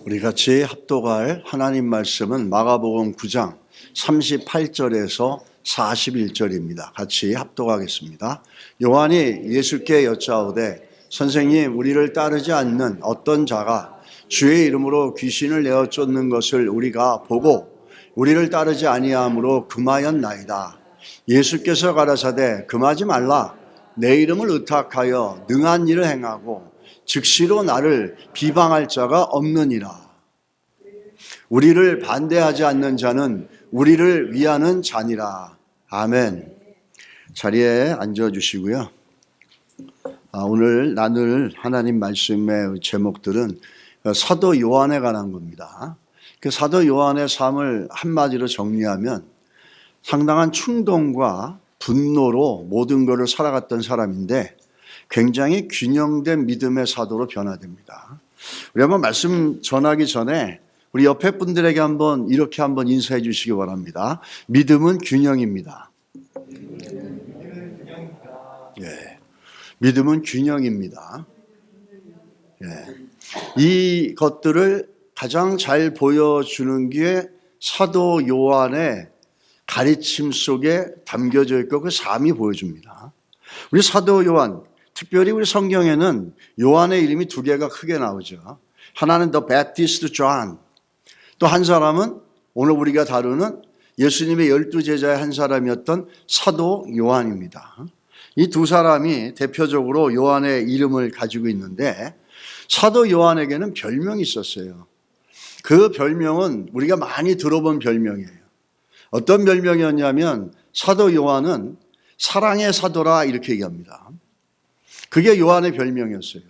우리 같이 합독할 하나님 말씀은 마가복음 9장 38절에서 41절입니다. 같이 합독하겠습니다. 요한이 예수께 여짜오되 선생님, 우리를 따르지 않는 어떤 자가 주의 이름으로 귀신을 내어 쫓는 것을 우리가 보고 우리를 따르지 아니함으로 금하였나이다. 예수께서 가라사대 금하지 말라. 내 이름을 의탁하여 능한 일을 행하고 즉시로 나를 비방할 자가 없느니라. 우리를 반대하지 않는 자는 우리를 위하는 자니라. 아멘. 자리에 앉아주시고요. 오늘 나눌 하나님 말씀의 제목들은 사도 요한에 관한 겁니다. 그 사도 요한의 삶을 한마디로 정리하면 상당한 충동과 분노로 모든 것을 살아갔던 사람인데 굉장히 균형된 믿음의 사도로 변화됩니다. 우리 한번 말씀 전하기 전에 우리 옆에 분들에게 이렇게 한번 인사해 주시기 바랍니다. 믿음은 균형입니다. 예, 믿음은 균형입니다. 예, 이것들을 가장 잘 보여주는 게 사도 요한의 가르침 속에 담겨져 있고 그 삶이 보여줍니다. 우리 사도 요한, 특별히 우리 성경에는 요한의 이름이 두 개가 크게 나오죠. 하나는 The Baptist John, 또 한 사람은 오늘 우리가 다루는 예수님의 12제자의 한 사람이었던 사도 요한입니다. 이 두 사람이 대표적으로 요한의 이름을 가지고 있는데 사도 요한에게는 별명이 있었어요. 그 별명은 우리가 많이 들어본 별명이에요. 어떤 별명이었냐면 사도 요한은 사랑의 사도라 이렇게 얘기합니다. 그게 요한의 별명이었어요.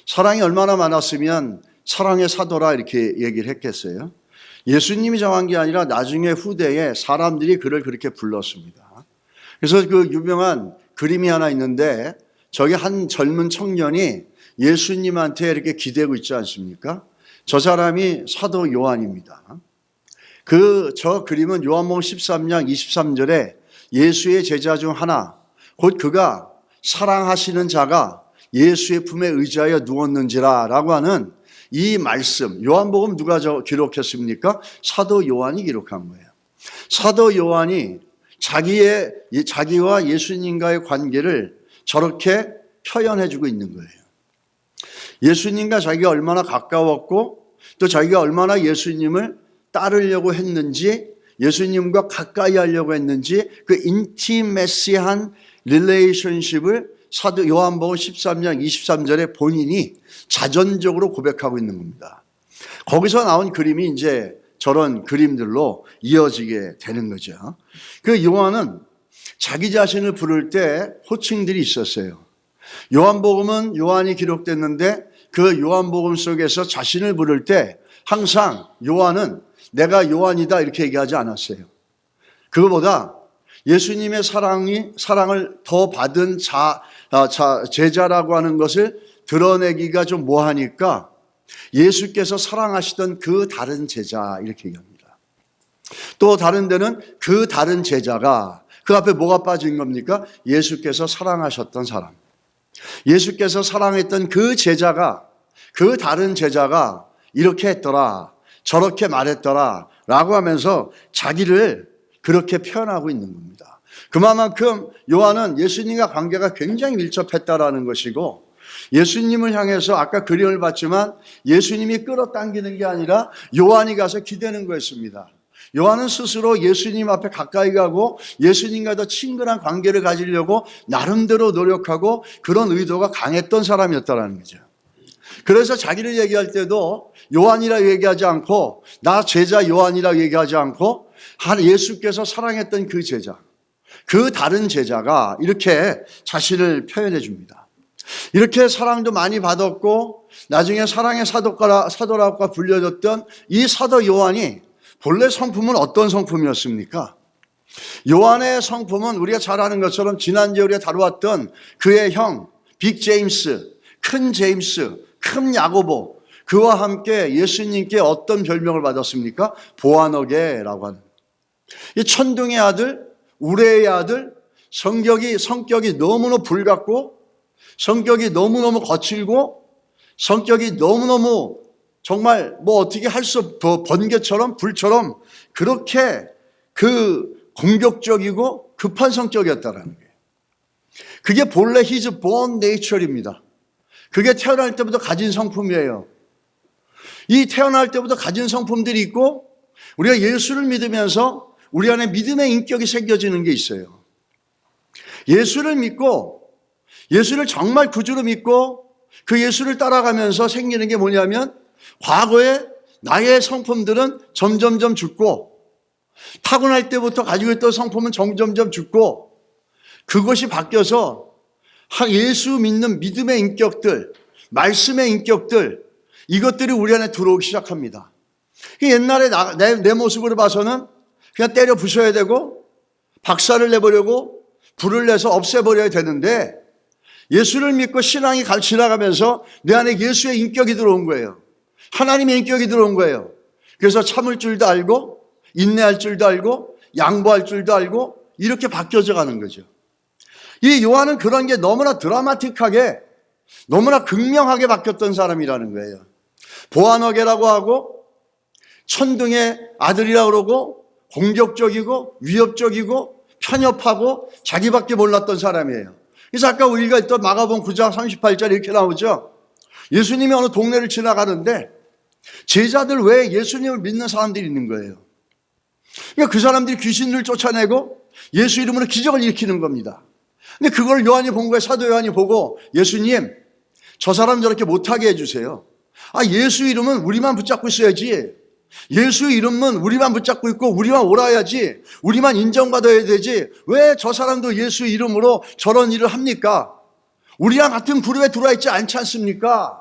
사랑이 얼마나 많았으면 사랑의 사도라 이렇게 얘기를 했겠어요. 예수님이 정한 게 아니라 나중에 후대에 사람들이 그를 그렇게 불렀습니다. 그래서 그 유명한 그림이 하나 있는데 저기 한 젊은 청년이 예수님한테 이렇게 기대고 있지 않습니까? 저 사람이 사도 요한입니다. 저 그림은 요한복음 13장 23절에 예수의 제자 중 하나, 곧 그가 사랑하시는 자가 예수의 품에 의지하여 누웠는지라 라고 하는 이 말씀, 요한복음 누가 기록했습니까? 사도 요한이 기록한 거예요. 사도 요한이 자기와 예수님과의 관계를 저렇게 표현해주고 있는 거예요. 예수님과 자기가 얼마나 가까웠고 또 자기가 얼마나 예수님을 따르려고 했는지, 예수님과 가까이 하려고 했는지 그 인티메시한 릴레이션십을 사도 요한복음 13장 23절에 본인이 자전적으로 고백하고 있는 겁니다. 거기서 나온 그림이 이제 저런 그림들로 이어지게 되는 거죠. 그 요한은 자기 자신을 부를 때 호칭들이 있었어요. 요한복음은 요한이 기록됐는데 그 요한복음 속에서 자신을 부를 때 항상 요한은 내가 요한이다 이렇게 얘기하지 않았어요. 그거보다 예수님의 사랑을 더 받은 제자라고 하는 것을 드러내기가 좀 뭐하니까 예수께서 사랑하시던 그 다른 제자 이렇게 얘기합니다. 또 다른 데는 그 다른 제자가 그 앞에 뭐가 빠진 겁니까? 예수께서 사랑하셨던 사람. 예수께서 사랑했던 그 제자가, 그 다른 제자가 이렇게 했더라, 저렇게 말했더라 라고 하면서 자기를 그렇게 표현하고 있는 겁니다. 그만큼 요한은 예수님과 관계가 굉장히 밀접했다라는 것이고, 예수님을 향해서 아까 그림을 봤지만 예수님이 끌어당기는 게 아니라 요한이 가서 기대는 거였습니다. 요한은 스스로 예수님 앞에 가까이 가고 예수님과 더 친근한 관계를 가지려고 나름대로 노력하고 그런 의도가 강했던 사람이었다는 거죠. 그래서 자기를 얘기할 때도 요한이라 얘기하지 않고 나 제자 요한이라 얘기하지 않고 예수께서 사랑했던 그 제자, 그 다른 제자가 이렇게 자신을 표현해 줍니다. 이렇게 사랑도 많이 받았고 나중에 사랑의 사도라고 불려졌던 이 사도 요한이 본래 성품은 어떤 성품이었습니까? 요한의 성품은 우리가 잘 아는 것처럼 지난주에 우리가 다루었던 그의 형 빅 제임스, 큰 제임스, 큰 야고보, 그와 함께 예수님께 어떤 별명을 받았습니까? 보아너게라고 하는 이 천둥의 아들, 우레의 아들, 성격이 너무너무 불같고 성격이 너무너무 거칠고 성격이 너무너무 정말 뭐 어떻게 할 수, 번개처럼 불처럼 그렇게 그 공격적이고 급한 성격이었다라는 거예요. 그게 본래 his born nature입니다. 그게 태어날 때부터 가진 성품이에요. 이 태어날 때부터 가진 성품들이 있고 우리가 예수를 믿으면서 우리 안에 믿음의 인격이 새겨지는 게 있어요. 예수를 믿고 예수를 정말 구주로 믿고 그 예수를 따라가면서 생기는 게 뭐냐면 과거에 나의 성품들은 점점점 죽고 타고날 때부터 가지고 있던 성품은 점점점 죽고 그것이 바뀌어서 예수 믿는 믿음의 인격들, 말씀의 인격들 이것들이 우리 안에 들어오기 시작합니다. 옛날에 내 모습으로 봐서는 그냥 때려 부셔야 되고 박살을 내버리고 불을 내서 없애버려야 되는데 예수를 믿고 신앙이 지나가면서 내 안에 예수의 인격이 들어온 거예요. 하나님의 인격이 들어온 거예요. 그래서 참을 줄도 알고 인내할 줄도 알고 양보할 줄도 알고 이렇게 바뀌어져 가는 거죠. 이 요한은 그런 게 너무나 드라마틱하게 너무나 극명하게 바뀌었던 사람이라는 거예요. 보아너게라고 하고 천둥의 아들이라고 그러고 공격적이고 위협적이고 편협하고 자기밖에 몰랐던 사람이에요. 그래서 아까 우리가 있던 마가복음 9장 38절 이렇게 나오죠. 예수님이 어느 동네를 지나가는데 제자들 외에 예수님을 믿는 사람들이 있는 거예요. 그러니까 그 사람들이 귀신을 쫓아내고 예수 이름으로 기적을 일으키는 겁니다. 근데 그걸 요한이 본 거예요. 사도 요한이 보고 예수님 저 사람 저렇게 못하게 해주세요. 예수 이름은 우리만 붙잡고 있어야지. 예수 이름은 우리만 붙잡고 있고 우리만 오라야지. 우리만 인정받아야 되지. 왜 저 사람도 예수 이름으로 저런 일을 합니까? 우리랑 같은 그룹에 들어와 있지 않지 않습니까?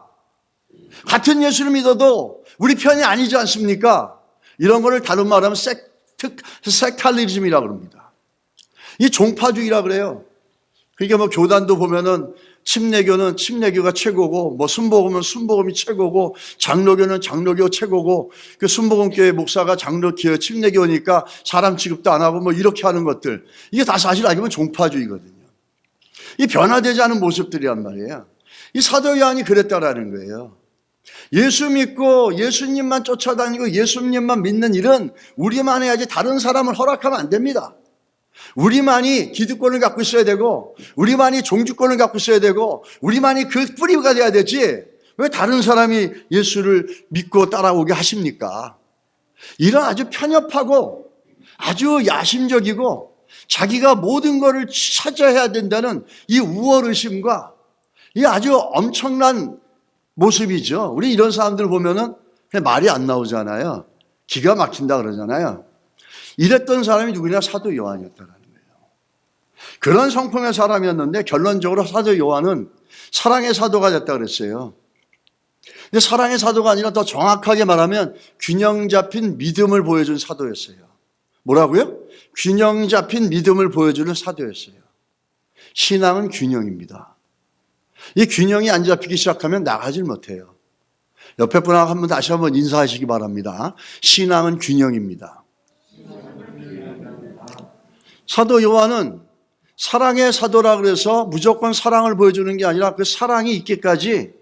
같은 예수를 믿어도 우리 편이 아니지 않습니까? 이런 거를 다른 말하면 섹탈리즘이라고 합니다. 이 종파주의라고 그래요. 그러니까 뭐 교단도 보면은 침례교는 침례교가 최고고 뭐 순복음은 순복음이 최고고 장로교는 장로교 최고고 그 순복음교회 목사가 장로교 침례교니까 사람 취급도 안 하고 뭐 이렇게 하는 것들 이게 다 사실 알고 보면 종파주의거든요. 이 변화되지 않은 모습들이란 말이에요. 이 사도 요한이 그랬다라는 거예요. 예수 믿고 예수님만 쫓아다니고 예수님만 믿는 일은 우리만 해야지 다른 사람을 허락하면 안 됩니다. 우리만이 기득권을 갖고 있어야 되고 우리만이 종주권을 갖고 있어야 되고 우리만이 그 뿌리가 돼야 되지 왜 다른 사람이 예수를 믿고 따라오게 하십니까? 이런 아주 편협하고 아주 야심적이고 자기가 모든 것을 찾아야 된다는 이 우월의심과 이 아주 엄청난 모습이죠. 우리 이런 사람들 보면은 그냥 말이 안 나오잖아요. 기가 막힌다 그러잖아요. 이랬던 사람이 누구냐? 사도 요한이었다라는 거예요. 그런 성품의 사람이었는데 결론적으로 사도 요한은 사랑의 사도가 됐다 그랬어요. 근데 사랑의 사도가 아니라 더 정확하게 말하면 균형 잡힌 믿음을 보여준 사도였어요. 뭐라고요? 균형 잡힌 믿음을 보여주는 사도였어요. 신앙은 균형입니다. 이 균형이 안 잡히기 시작하면 나가질 못해요. 옆에 분하고 한번 다시 한번 인사하시기 바랍니다. 신앙은 균형입니다. 사도 요한은 사랑의 사도라 그래서 무조건 사랑을 보여주는 게 아니라 그 사랑이 있기까지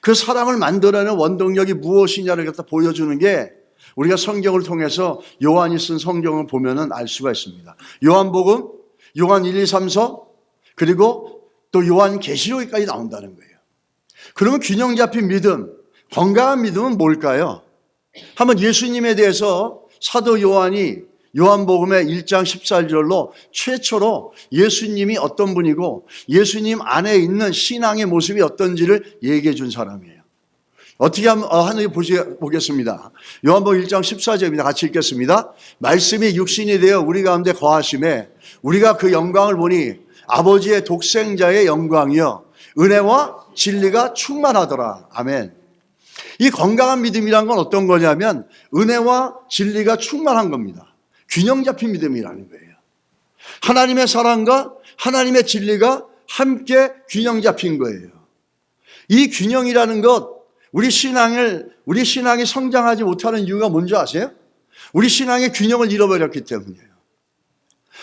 그 사랑을 만들어내는 원동력이 무엇이냐를 갖다 보여주는 게 우리가 성경을 통해서 요한이 쓴 성경을 보면은 알 수가 있습니다. 요한복음, 요한 1, 2, 3서 그리고 또 요한 계시록까지 나온다는 거예요. 그러면 균형 잡힌 믿음, 건강한 믿음은 뭘까요? 한번 예수님에 대해서 사도 요한이 요한복음의 1장 14절로 최초로 예수님이 어떤 분이고 예수님 안에 있는 신앙의 모습이 어떤지를 얘기해 준 사람이에요. 어떻게 하는지 보겠습니다. 요한복음 1장 14절입니다. 같이 읽겠습니다. 말씀이 육신이 되어 우리 가운데 거하심에 우리가 그 영광을 보니 아버지의 독생자의 영광이요 은혜와 진리가 충만하더라. 아멘. 이 건강한 믿음이란 건 어떤 거냐면 은혜와 진리가 충만한 겁니다. 균형 잡힌 믿음이라는 거예요. 하나님의 사랑과 하나님의 진리가 함께 균형 잡힌 거예요. 이 균형이라는 것, 우리 신앙이 성장하지 못하는 이유가 뭔지 아세요? 우리 신앙의 균형을 잃어버렸기 때문이에요.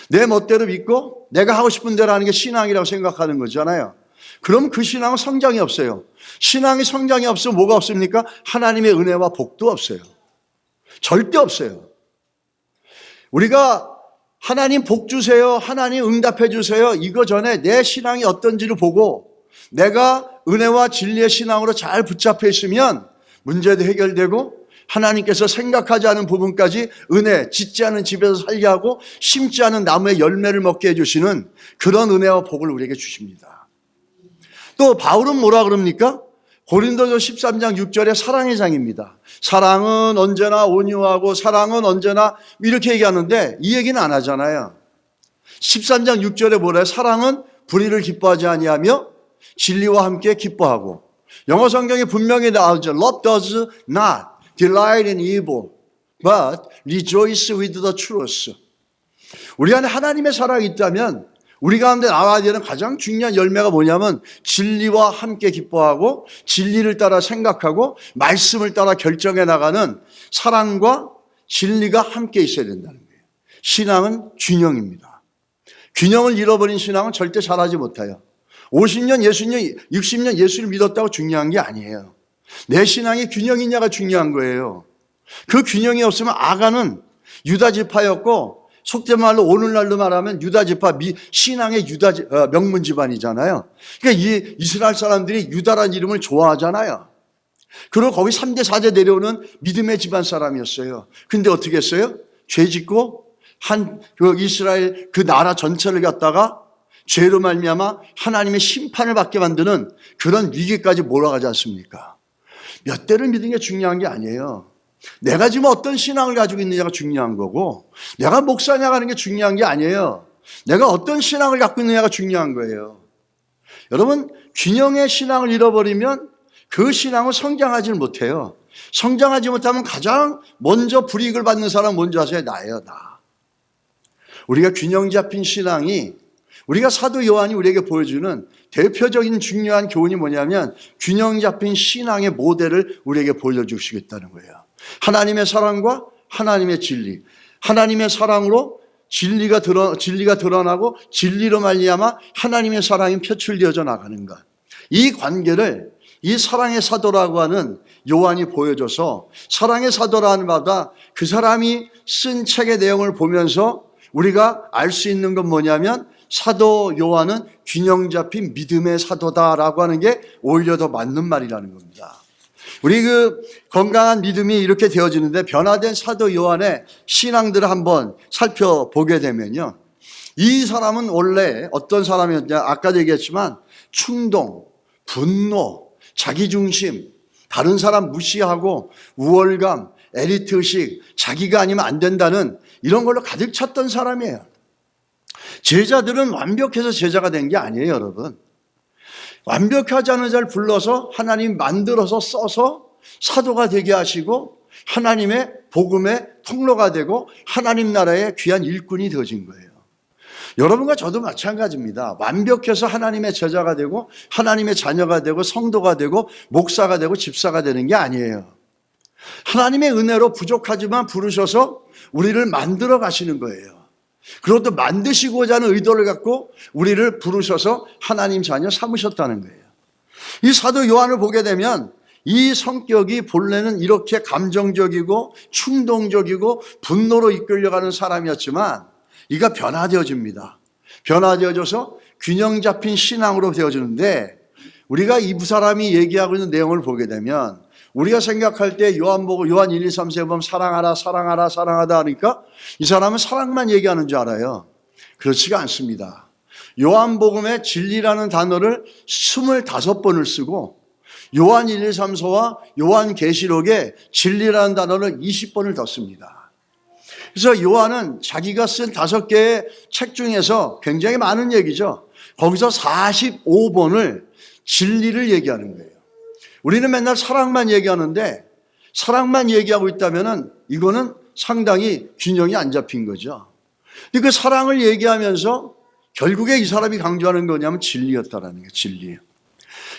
내 멋대로 믿고 내가 하고 싶은 대로 하는 게 신앙이라고 생각하는 거잖아요. 그럼 그 신앙은 성장이 없어요. 신앙이 성장이 없으면 뭐가 없습니까? 하나님의 은혜와 복도 없어요. 절대 없어요. 우리가 하나님 복 주세요, 하나님 응답해 주세요, 이거 전에 내 신앙이 어떤지를 보고 내가 은혜와 진리의 신앙으로 잘 붙잡혀 있으면 문제도 해결되고 하나님께서 생각하지 않은 부분까지 은혜, 짓지 않은 집에서 살게 하고 심지 않은 나무의 열매를 먹게 해주시는 그런 은혜와 복을 우리에게 주십니다. 또 바울은 뭐라 그럽니까? 고린도서 13장 6절에 사랑의 장입니다. 사랑은 언제나 온유하고 사랑은 언제나 이렇게 얘기하는데 이 얘기는 안 하잖아요. 13장 6절에 뭐래요? 사랑은 불의를 기뻐하지 아니하며 진리와 함께 기뻐하고, 영어 성경에 분명히 나오죠. Love does not delight in evil, but rejoice with the truth. 우리 안에 하나님의 사랑이 있다면 우리 가운데 나와야 되는 가장 중요한 열매가 뭐냐면 진리와 함께 기뻐하고 진리를 따라 생각하고 말씀을 따라 결정해 나가는 사랑과 진리가 함께 있어야 된다는 거예요. 신앙은 균형입니다. 균형을 잃어버린 신앙은 절대 잘하지 못해요. 50년, 60년, 60년 예수를 믿었다고 중요한 게 아니에요. 내 신앙이 균형 있냐가 중요한 거예요. 그 균형이 없으면 아가는 유다 지파였고, 속된 말로 오늘날로 말하면 유다 지파, 신앙의 명문 집안이잖아요. 그러니까 이 이스라엘 사람들이 유다라는 이름을 좋아하잖아요. 그리고 거기 3대 4대 내려오는 믿음의 집안 사람이었어요. 근데 어떻게 했어요? 죄 짓고 그 이스라엘 그 나라 전체를 갖다가 죄로 말미암아 하나님의 심판을 받게 만드는 그런 위기까지 몰아가지 않습니까? 몇 대를 믿는 게 중요한 게 아니에요. 내가 지금 어떤 신앙을 가지고 있느냐가 중요한 거고, 내가 목사냐 가는 게 중요한 게 아니에요. 내가 어떤 신앙을 갖고 있느냐가 중요한 거예요. 여러분, 균형의 신앙을 잃어버리면 그 신앙은 성장하지 못해요. 성장하지 못하면 가장 먼저 불이익을 받는 사람은 뭔지 아세요? 나예요, 나. 우리가 균형 잡힌 신앙이, 우리가 사도 요한이 우리에게 보여주는 대표적인 중요한 교훈이 뭐냐면 균형 잡힌 신앙의 모델을 우리에게 보여주시겠다는 거예요. 하나님의 사랑과 하나님의 진리, 하나님의 사랑으로 진리가 드러나고 진리로 말미암아 하나님의 사랑이 표출되어져 나가는 것, 이 관계를 이 사랑의 사도라고 하는 요한이 보여줘서, 사랑의 사도라는 바다 그 사람이 쓴 책의 내용을 보면서 우리가 알 수 있는 건 뭐냐면 사도 요한은 균형 잡힌 믿음의 사도다라고 하는 게 오히려 더 맞는 말이라는 겁니다. 우리 그 건강한 믿음이 이렇게 되어지는데 변화된 사도 요한의 신앙들을 한번 살펴보게 되면요, 이 사람은 원래 어떤 사람이었냐? 아까도 얘기했지만 충동, 분노, 자기중심, 다른 사람 무시하고 우월감, 엘리트의식, 자기가 아니면 안 된다는 이런 걸로 가득 찼던 사람이에요. 제자들은 완벽해서 제자가 된 게 아니에요, 여러분. 완벽하지 않은 자를 불러서 하나님 만들어서 써서 사도가 되게 하시고 하나님의 복음의 통로가 되고 하나님 나라의 귀한 일꾼이 되어진 거예요. 여러분과 저도 마찬가지입니다. 완벽해서 하나님의 제자가 되고 하나님의 자녀가 되고 성도가 되고 목사가 되고 집사가 되는 게 아니에요. 하나님의 은혜로 부족하지만 부르셔서 우리를 만들어 가시는 거예요. 그리고 또 만드시고자 하는 의도를 갖고 우리를 부르셔서 하나님 자녀 삼으셨다는 거예요. 이 사도 요한을 보게 되면 이 성격이 본래는 이렇게 감정적이고 충동적이고 분노로 이끌려가는 사람이었지만 이가 변화되어집니다. 변화되어져서 균형 잡힌 신앙으로 되어지는데, 우리가 이 사람이 얘기하고 있는 내용을 보게 되면 우리가 생각할 때 요한 1, 2, 3세 보면 사랑하라 사랑하라 사랑하다 하니까 이 사람은 사랑만 얘기하는 줄 알아요. 그렇지가 않습니다. 요한복음에 진리라는 단어를 25번을 쓰고 요한 1, 2, 3서와 요한계시록에 진리라는 단어를 20번을 더 씁니다. 그래서 요한은 자기가 쓴 5개의 책 중에서 굉장히 많은 얘기죠. 거기서 45번을 진리를 얘기하는 거예요. 우리는 맨날 사랑만 얘기하는데 사랑만 얘기하고 있다면 이거는 상당히 균형이 안 잡힌 거죠. 근데 그 사랑을 얘기하면서 결국에 이 사람이 강조하는 거냐면 진리였다라는 거예요. 진리.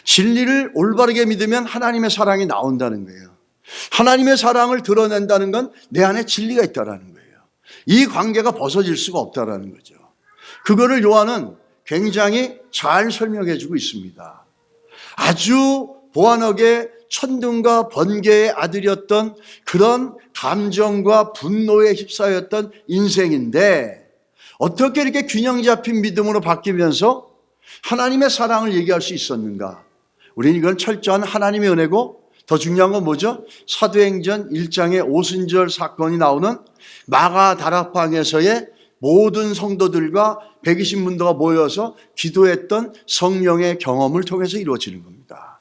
진리를 올바르게 믿으면 하나님의 사랑이 나온다는 거예요. 하나님의 사랑을 드러낸다는 건 내 안에 진리가 있다라는 거예요. 이 관계가 벗어질 수가 없다라는 거죠. 그거를 요한은 굉장히 잘 설명해 주고 있습니다. 아주 보안하게 천둥과 번개의 아들이었던 그런 감정과 분노에 휩싸였던 인생인데 어떻게 이렇게 균형 잡힌 믿음으로 바뀌면서 하나님의 사랑을 얘기할 수 있었는가? 우리는 이건 철저한 하나님의 은혜고 더 중요한 건 뭐죠? 사도행전 1장의 오순절 사건이 나오는 마가 다락방에서의 모든 성도들과 120문도가 모여서 기도했던 성령의 경험을 통해서 이루어지는 겁니다.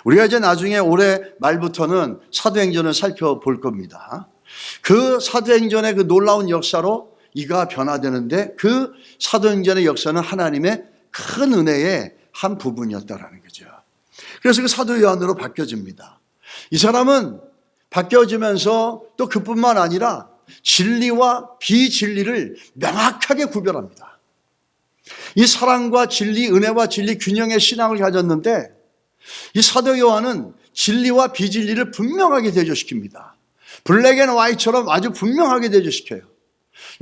우리가 이제 나중에 올해 말부터는 사도행전을 살펴볼 겁니다. 그 사도행전의 그 놀라운 역사로 이가 변화되는데 그 사도행전의 역사는 하나님의 큰 은혜의 한 부분이었다라는 거죠. 그래서 그 사도 요한으로 바뀌어집니다. 이 사람은 바뀌어지면서 또 그뿐만 아니라 진리와 비진리를 명확하게 구별합니다. 이 사랑과 진리, 은혜와 진리 균형의 신앙을 가졌는데 이 사도 요한은 진리와 비진리를 분명하게 대조시킵니다. 블랙 앤 화이트처럼 아주 분명하게 대조시켜요.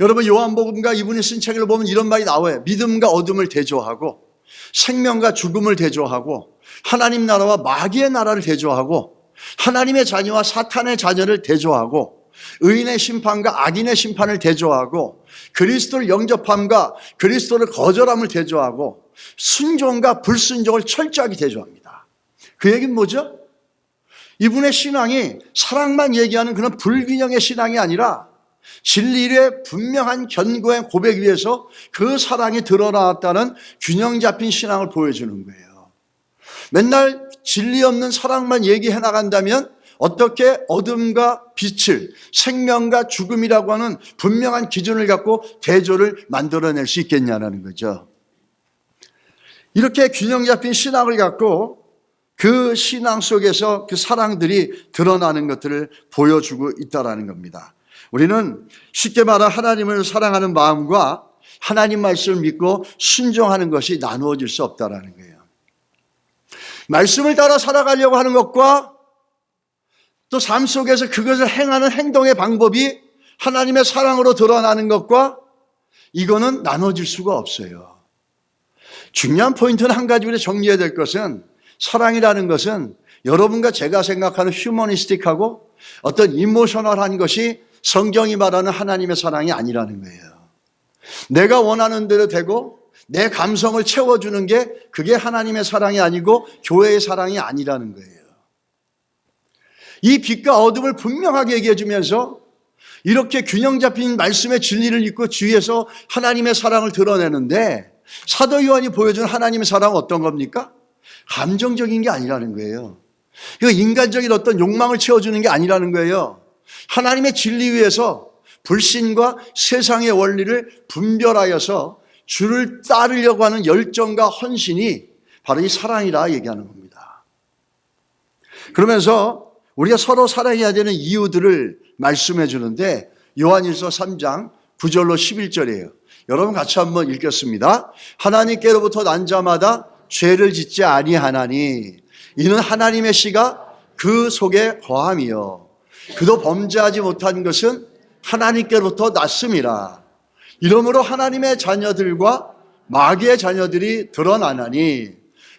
여러분 요한복음과 이분이 쓴 책을 보면 이런 말이 나와요. 믿음과 어둠을 대조하고 생명과 죽음을 대조하고 하나님 나라와 마귀의 나라를 대조하고 하나님의 자녀와 사탄의 자녀를 대조하고 의인의 심판과 악인의 심판을 대조하고 그리스도를 영접함과 그리스도를 거절함을 대조하고 순종과 불순종을 철저하게 대조합니다. 그 얘기는 뭐죠? 이분의 신앙이 사랑만 얘기하는 그런 불균형의 신앙이 아니라 진리의 분명한 견고한 고백 위에서 그 사랑이 드러나왔다는 균형 잡힌 신앙을 보여주는 거예요. 맨날 진리 없는 사랑만 얘기해 나간다면 어떻게 어둠과 빛을 생명과 죽음이라고 하는 분명한 기준을 갖고 대조를 만들어낼 수 있겠냐는 거죠. 이렇게 균형 잡힌 신앙을 갖고 그 신앙 속에서 그 사랑들이 드러나는 것들을 보여주고 있다는 겁니다. 우리는 쉽게 말해 하나님을 사랑하는 마음과 하나님 말씀을 믿고 순종하는 것이 나누어질 수 없다는 거예요. 말씀을 따라 살아가려고 하는 것과 또 삶 속에서 그것을 행하는 행동의 방법이 하나님의 사랑으로 드러나는 것과 이거는 나눠질 수가 없어요. 중요한 포인트는 한 가지 우리가 정리해야 될 것은 사랑이라는 것은 여러분과 제가 생각하는 휴머니스틱하고 어떤 이모셔널한 것이 성경이 말하는 하나님의 사랑이 아니라는 거예요. 내가 원하는 대로 되고 내 감성을 채워주는 게 그게 하나님의 사랑이 아니고 교회의 사랑이 아니라는 거예요. 이 빛과 어둠을 분명하게 얘기해 주면서 이렇게 균형 잡힌 말씀의 진리를 읽고 주위에서 하나님의 사랑을 드러내는데 사도 요한이 보여준 하나님의 사랑은 어떤 겁니까? 감정적인 게 아니라는 거예요. 이거 인간적인 어떤 욕망을 채워주는 게 아니라는 거예요. 하나님의 진리 위에서 불신과 세상의 원리를 분별하여서 주를 따르려고 하는 열정과 헌신이 바로 이 사랑이라 얘기하는 겁니다. 그러면서 우리가 서로 사랑해야 되는 이유들을 말씀해 주는데 요한일서 3장 9절로 11절이에요. 여러분 같이 한번 읽겠습니다. 하나님께로부터 난 자마다 죄를 짓지 아니하나니 이는 하나님의 씨가 그 속에 거함이요 그도 범죄하지 못한 것은 하나님께로부터 났음이라. 이러므로 하나님의 자녀들과 마귀의 자녀들이 드러나나니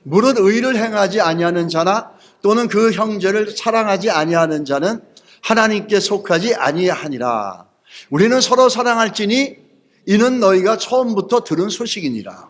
무릇 의를 행하지 아니하는 자나 또는 그 형제를 사랑하지 아니하는 자는 하나님께 속하지 아니하니라. 우리는 서로 사랑할지니 이는 너희가 처음부터 들은 소식이니라.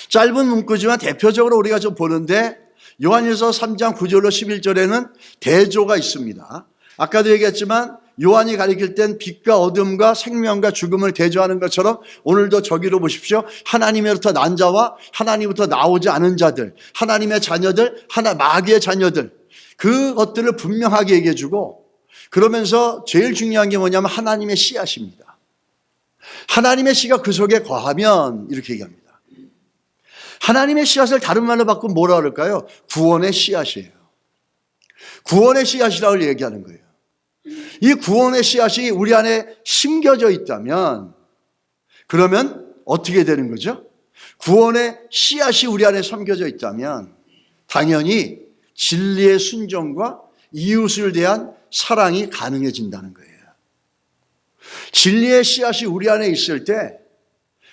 짧은 문구지만 대표적으로 우리가 좀 보는데 요한일서 3장 9절로 11절에는 대조가 있습니다. 아까도 얘기했지만 요한이 가리킬 땐 빛과 어둠과 생명과 죽음을 대조하는 것처럼 오늘도 저기로 보십시오. 하나님으로부터 난 자와 하나님부터 나오지 않은 자들, 하나님의 자녀들, 마귀의 자녀들, 그것들을 분명하게 얘기해 주고 그러면서 제일 중요한 게 뭐냐면 하나님의 씨앗입니다. 하나님의 씨가 그 속에 거하면 이렇게 얘기합니다. 하나님의 씨앗을 다른 말로 바꾸면 뭐라 그럴까요? 구원의 씨앗이에요. 구원의 씨앗이라고 얘기하는 거예요. 이 구원의 씨앗이 우리 안에 심겨져 있다면 그러면 어떻게 되는 거죠? 구원의 씨앗이 우리 안에 심겨져 있다면 당연히 진리의 순종과 이웃을 대한 사랑이 가능해진다는 거예요. 진리의 씨앗이 우리 안에 있을 때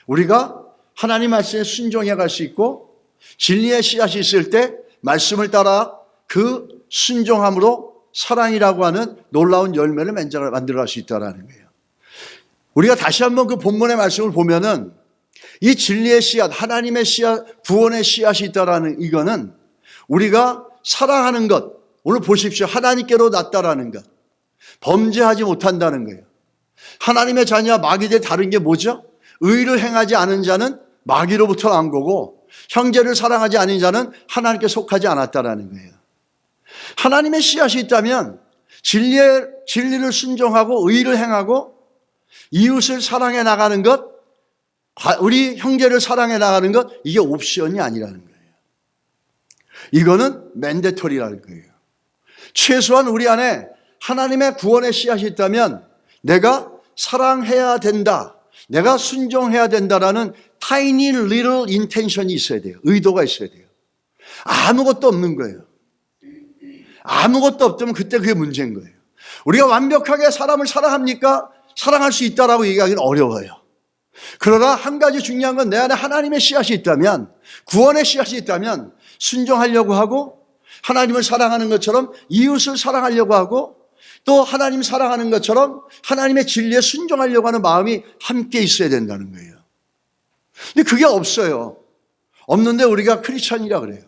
우리가 하나님 말씀에 순종해 갈 수 있고 진리의 씨앗이 있을 때 말씀을 따라 그 순종함으로 사랑이라고 하는 놀라운 열매를 만들어갈 수 있다는 거예요. 우리가 다시 한번 그 본문의 말씀을 보면은 이 진리의 씨앗, 하나님의 씨앗, 구원의 씨앗이 있다라는 이거는 우리가 사랑하는 것, 오늘 보십시오. 하나님께로 났다라는 것, 범죄하지 못한다는 거예요. 하나님의 자녀와 마귀들 다른 게 뭐죠? 의를 행하지 않은 자는 마귀로부터 난 거고 형제를 사랑하지 않은 자는 하나님께 속하지 않았다라는 거예요. 하나님의 씨앗이 있다면 진리를 순종하고 의를 행하고 이웃을 사랑해 나가는 것, 우리 형제를 사랑해 나가는 것, 이게 옵션이 아니라는 거예요. 이거는 맨데토리라는 거예요. 최소한 우리 안에 하나님의 구원의 씨앗이 있다면 내가 사랑해야 된다, 내가 순종해야 된다라는 tiny little intention이 있어야 돼요. 의도가 있어야 돼요. 아무것도 없는 거예요. 아무것도 없다면 그때 그게 문제인 거예요. 우리가 완벽하게 사람을 사랑합니까? 사랑할 수 있다라고 얘기하기는 어려워요. 그러나 한 가지 중요한 건 내 안에 하나님의 씨앗이 있다면, 구원의 씨앗이 있다면 순종하려고 하고 하나님을 사랑하는 것처럼 이웃을 사랑하려고 하고 또 하나님 사랑하는 것처럼 하나님의 진리에 순종하려고 하는 마음이 함께 있어야 된다는 거예요. 근데 그게 없어요. 없는데 우리가 크리스천이라 그래요.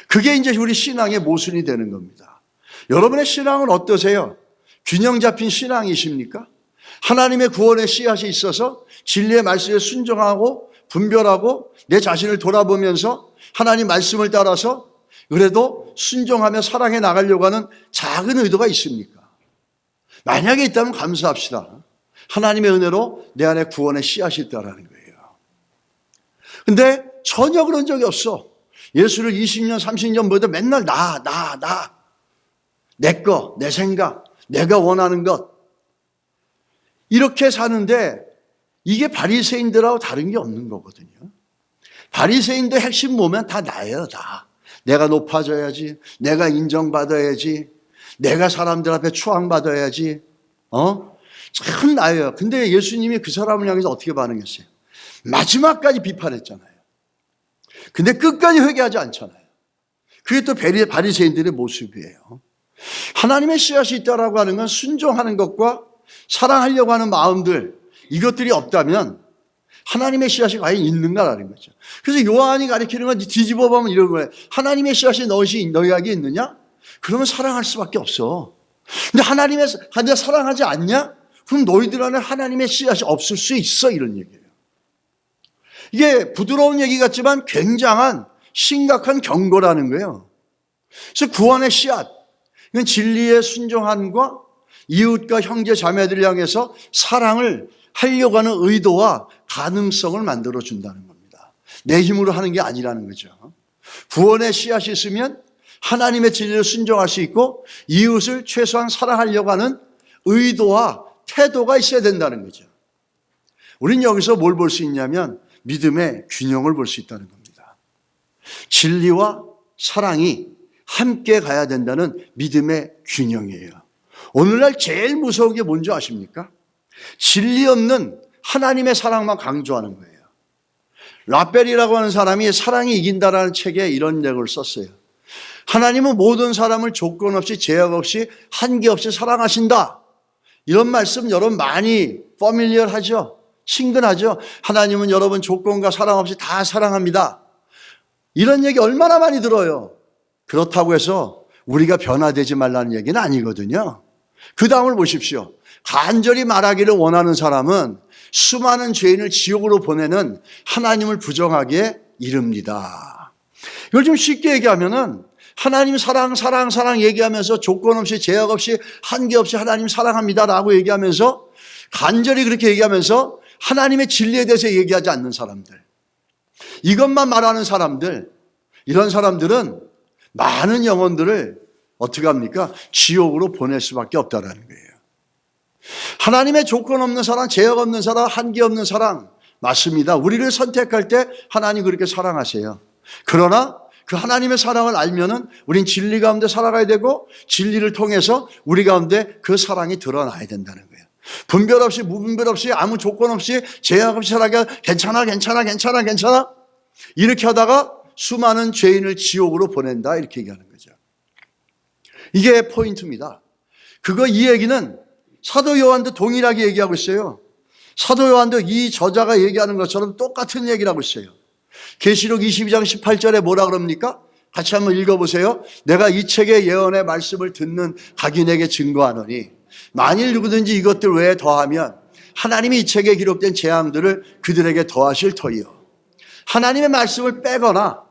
그게 이제 우리 신앙의 모순이 되는 겁니다. 여러분의 신앙은 어떠세요? 균형 잡힌 신앙이십니까? 하나님의 구원의 씨앗이 있어서 진리의 말씀에 순종하고 분별하고 내 자신을 돌아보면서 하나님 말씀을 따라서 그래도 순종하며 사랑해 나가려고 하는 작은 의도가 있습니까? 만약에 있다면 감사합시다. 하나님의 은혜로 내 안에 구원의 씨앗이 있다는 거예요. 근데 전혀 그런 적이 없어. 예수를 20년, 30년 보다 맨날 내 거, 내 생각, 내가 원하는 것 이렇게 사는데 이게 바리새인들하고 다른 게 없는 거거든요. 바리새인들 핵심 보면 다 나예요, 다. 내가 높아져야지, 내가 인정받아야지, 내가 사람들 앞에 추앙받아야지, 참 나예요. 근데 예수님이 그 사람을 향해서 어떻게 반응했어요? 마지막까지 비판했잖아요. 근데 끝까지 회개하지 않잖아요. 그게 또 바리새인들의 모습이에요. 하나님의 씨앗이 있다라고 하는 건 순종하는 것과 사랑하려고 하는 마음들, 이것들이 없다면 하나님의 씨앗이 과연 있는가라는 거죠. 그래서 요한이 가리키는 건 뒤집어 보면 이런 거예요. 하나님의 씨앗이 너희에게 있느냐? 그러면 사랑할 수밖에 없어. 근데 사랑하지 않냐? 그럼 너희들 안에 하나님의 씨앗이 없을 수 있어, 이런 얘기예요. 이게 부드러운 얘기 같지만 굉장한 심각한 경고라는 거예요. 그래서 구원의 씨앗, 이건 진리의 순종함과 이웃과 형제 자매들을 향해서 사랑을 하려고 하는 의도와 가능성을 만들어준다는 겁니다. 내 힘으로 하는 게 아니라는 거죠. 구원의 씨앗이 있으면 하나님의 진리를 순종할 수 있고 이웃을 최소한 사랑하려고 하는 의도와 태도가 있어야 된다는 거죠. 우린 여기서 뭘 볼 수 있냐면 믿음의 균형을 볼 수 있다는 겁니다. 진리와 사랑이 함께 가야 된다는 믿음의 균형이에요. 오늘날 제일 무서운 게 뭔지 아십니까? 진리 없는 하나님의 사랑만 강조하는 거예요. 라벨이라고 하는 사람이 사랑이 이긴다라는 책에 이런 내용을 썼어요. 하나님은 모든 사람을 조건 없이 제약 없이 한계 없이 사랑하신다. 이런 말씀 여러분 많이 퍼밀리얼하죠? 친근하죠? 하나님은 여러분 조건과 사랑 없이 다 사랑합니다. 이런 얘기 얼마나 많이 들어요. 그렇다고 해서 우리가 변화되지 말라는 얘기는 아니거든요. 그 다음을 보십시오. 간절히 말하기를 원하는 사람은 수많은 죄인을 지옥으로 보내는 하나님을 부정하기에 이릅니다. 이걸 좀 쉽게 얘기하면은 하나님 사랑 얘기하면서 조건 없이 제약 없이 한계 없이 하나님 사랑합니다라고 얘기하면서 간절히 그렇게 얘기하면서 하나님의 진리에 대해서 얘기하지 않는 사람들, 이것만 말하는 사람들, 이런 사람들은 많은 영혼들을 어떻게 합니까? 지옥으로 보낼 수밖에 없다라는 거예요. 하나님의 조건 없는 사랑, 제약 없는 사랑, 한계 없는 사랑 맞습니다. 우리를 선택할 때 하나님 그렇게 사랑하세요. 그러나 그 하나님의 사랑을 알면은 우린 진리 가운데 살아가야 되고 진리를 통해서 우리 가운데 그 사랑이 드러나야 된다는 거예요. 분별 없이 무분별 없이 아무 조건 없이 제약 없이 살아가 괜찮아 이렇게 하다가 수많은 죄인을 지옥으로 보낸다 이렇게 얘기하는 거죠. 이게 포인트입니다. 이 얘기는 사도 요한도 동일하게 얘기하고 있어요. 사도 요한도 이 저자가 얘기하는 것처럼 똑같은 얘기를 하고 있어요. 계시록 22장 18절에 뭐라 그럽니까? 같이 한번 읽어보세요. 내가 이 책의 예언의 말씀을 듣는 각인에게 증거하노니 만일 누구든지 이것들 외에 더하면 하나님이 이 책에 기록된 재앙들을 그들에게 더하실 터이요. 하나님의 말씀을 빼거나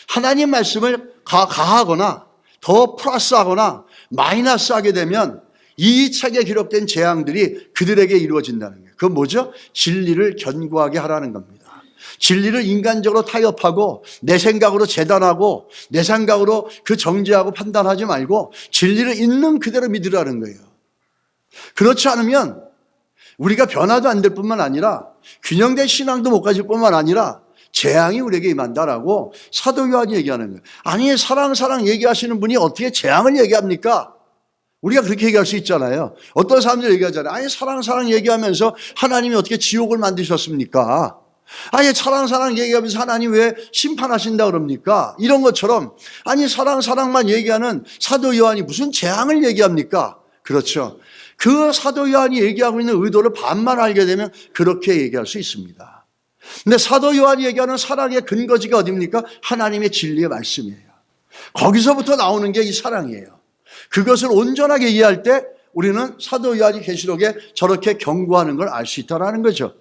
하나님의 말씀을 가하거나 더 플러스하거나 마이너스하게 되면 이 책에 기록된 재앙들이 그들에게 이루어진다는 거예요. 그건 뭐죠? 진리를 견고하게 하라는 겁니다. 진리를 인간적으로 타협하고 내 생각으로 재단하고 내 생각으로 그 정죄하고 판단하지 말고 진리를 있는 그대로 믿으라는 거예요. 그렇지 않으면 우리가 변화도 안 될 뿐만 아니라 균형된 신앙도 못 가질 뿐만 아니라 재앙이 우리에게 임한다라고 사도 요한이 얘기하는 거예요. 아니 사랑 얘기하시는 분이 어떻게 재앙을 얘기합니까? 우리가 그렇게 얘기할 수 있잖아요. 어떤 사람들 얘기하잖아요. 아니 사랑 얘기하면서 하나님이 어떻게 지옥을 만드셨습니까? 아니 사랑 얘기하면서 하나님 왜 심판하신다 그럽니까? 이런 것처럼 아니 사랑만 얘기하는 사도 요한이 무슨 재앙을 얘기합니까? 그렇죠. 그 사도 요한이 얘기하고 있는 의도를 반만 알게 되면 그렇게 얘기할 수 있습니다. 근데 사도 요한이 얘기하는 사랑의 근거지가 어디입니까? 하나님의 진리의 말씀이에요. 거기서부터 나오는 게 이 사랑이에요. 그것을 온전하게 이해할 때 우리는 사도 요한이 계시록에 저렇게 경고하는 걸 알 수 있다는 거죠.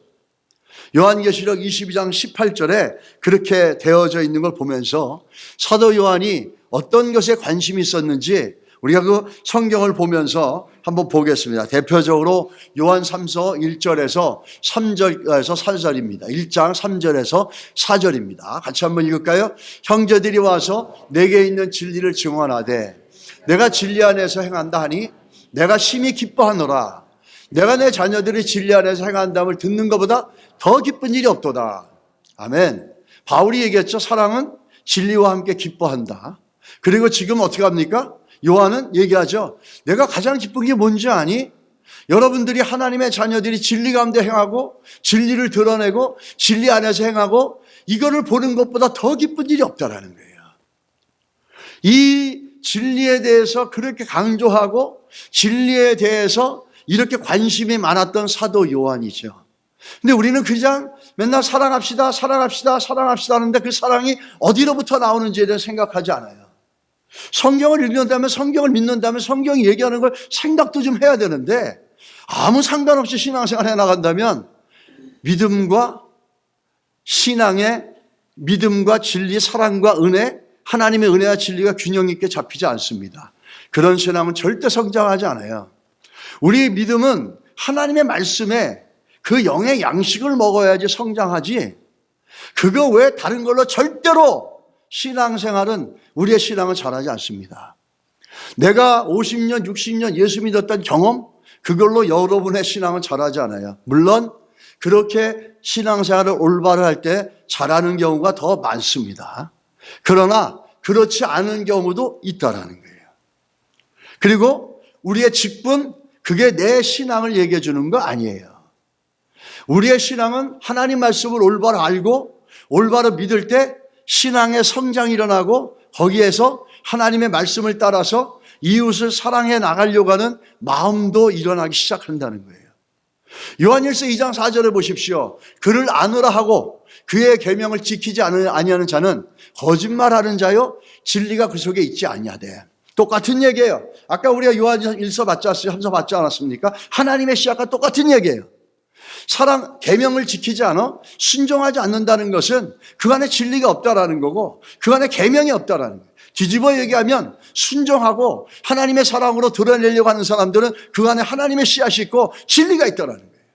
요한계시록 22장 18절에 그렇게 되어져 있는 걸 보면서 사도 요한이 어떤 것에 관심이 있었는지 우리가 그 성경을 보면서 한번 보겠습니다. 대표적으로 요한 3서 1절에서 3절에서 4절입니다. 1장 3절에서 4절입니다. 같이 한번 읽을까요? 형제들이 와서 내게 있는 진리를 증언하되 내가 진리 안에서 행한다 하니 내가 심히 기뻐하노라. 내가 내 자녀들이 진리 안에서 행한다함을 듣는 것보다 더 기쁜 일이 없도다. 아멘. 바울이 얘기했죠. 사랑은 진리와 함께 기뻐한다. 그리고 지금 어떻게 합니까? 요한은 얘기하죠. 내가 가장 기쁜 게 뭔지 아니? 여러분들이 하나님의 자녀들이 진리 가운데 행하고 진리를 드러내고 진리 안에서 행하고 이거를 보는 것보다 더 기쁜 일이 없다라는 거예요. 이 진리에 대해서 그렇게 강조하고 진리에 대해서 이렇게 관심이 많았던 사도 요한이죠. 근데 우리는 그냥 맨날 사랑합시다 하는데 그 사랑이 어디로부터 나오는지에 대해 생각하지 않아요. 성경을 읽는다면 성경을 믿는다면 성경이 얘기하는 걸 생각도 좀 해야 되는데 아무 상관없이 신앙생활 해나간다면 믿음과 신앙의 믿음과 진리, 사랑과 은혜, 하나님의 은혜와 진리가 균형 있게 잡히지 않습니다. 그런 신앙은 절대 성장하지 않아요. 우리의 믿음은 하나님의 말씀에 그 영의 양식을 먹어야지 성장하지 그거 외에 다른 걸로 절대로 신앙생활은 우리의 신앙을 잘하지 않습니다. 내가 50년, 60년 예수 믿었던 경험 그걸로 여러분의 신앙은 잘하지 않아요. 물론 그렇게 신앙생활을 올바로 할 때 잘하는 경우가 더 많습니다. 그러나 그렇지 않은 경우도 있다라는 거예요. 그리고 우리의 직분 그게 내 신앙을 얘기해 주는 거 아니에요. 우리의 신앙은 하나님 말씀을 올바로 알고 올바로 믿을 때 신앙의 성장이 일어나고 거기에서 하나님의 말씀을 따라서 이웃을 사랑해 나가려고 하는 마음도 일어나기 시작한다는 거예요. 요한일서 2장 4절을 보십시오. 그를 아노라 하고 그의 계명을 지키지 아니하는 자는 거짓말하는 자요 진리가 그 속에 있지 아니하되. 똑같은 얘기예요. 아까 우리가 요한일서 함서 받지 않았습니까? 하나님의 시작과 똑같은 얘기예요. 사랑, 계명을 지키지 않아 순종하지 않는다는 것은 그 안에 진리가 없다라는 거고 그 안에 계명이 없다라는 거예요. 뒤집어 얘기하면 순종하고 하나님의 사랑으로 드러내려고 하는 사람들은 그 안에 하나님의 씨앗이 있고 진리가 있다라는 거예요.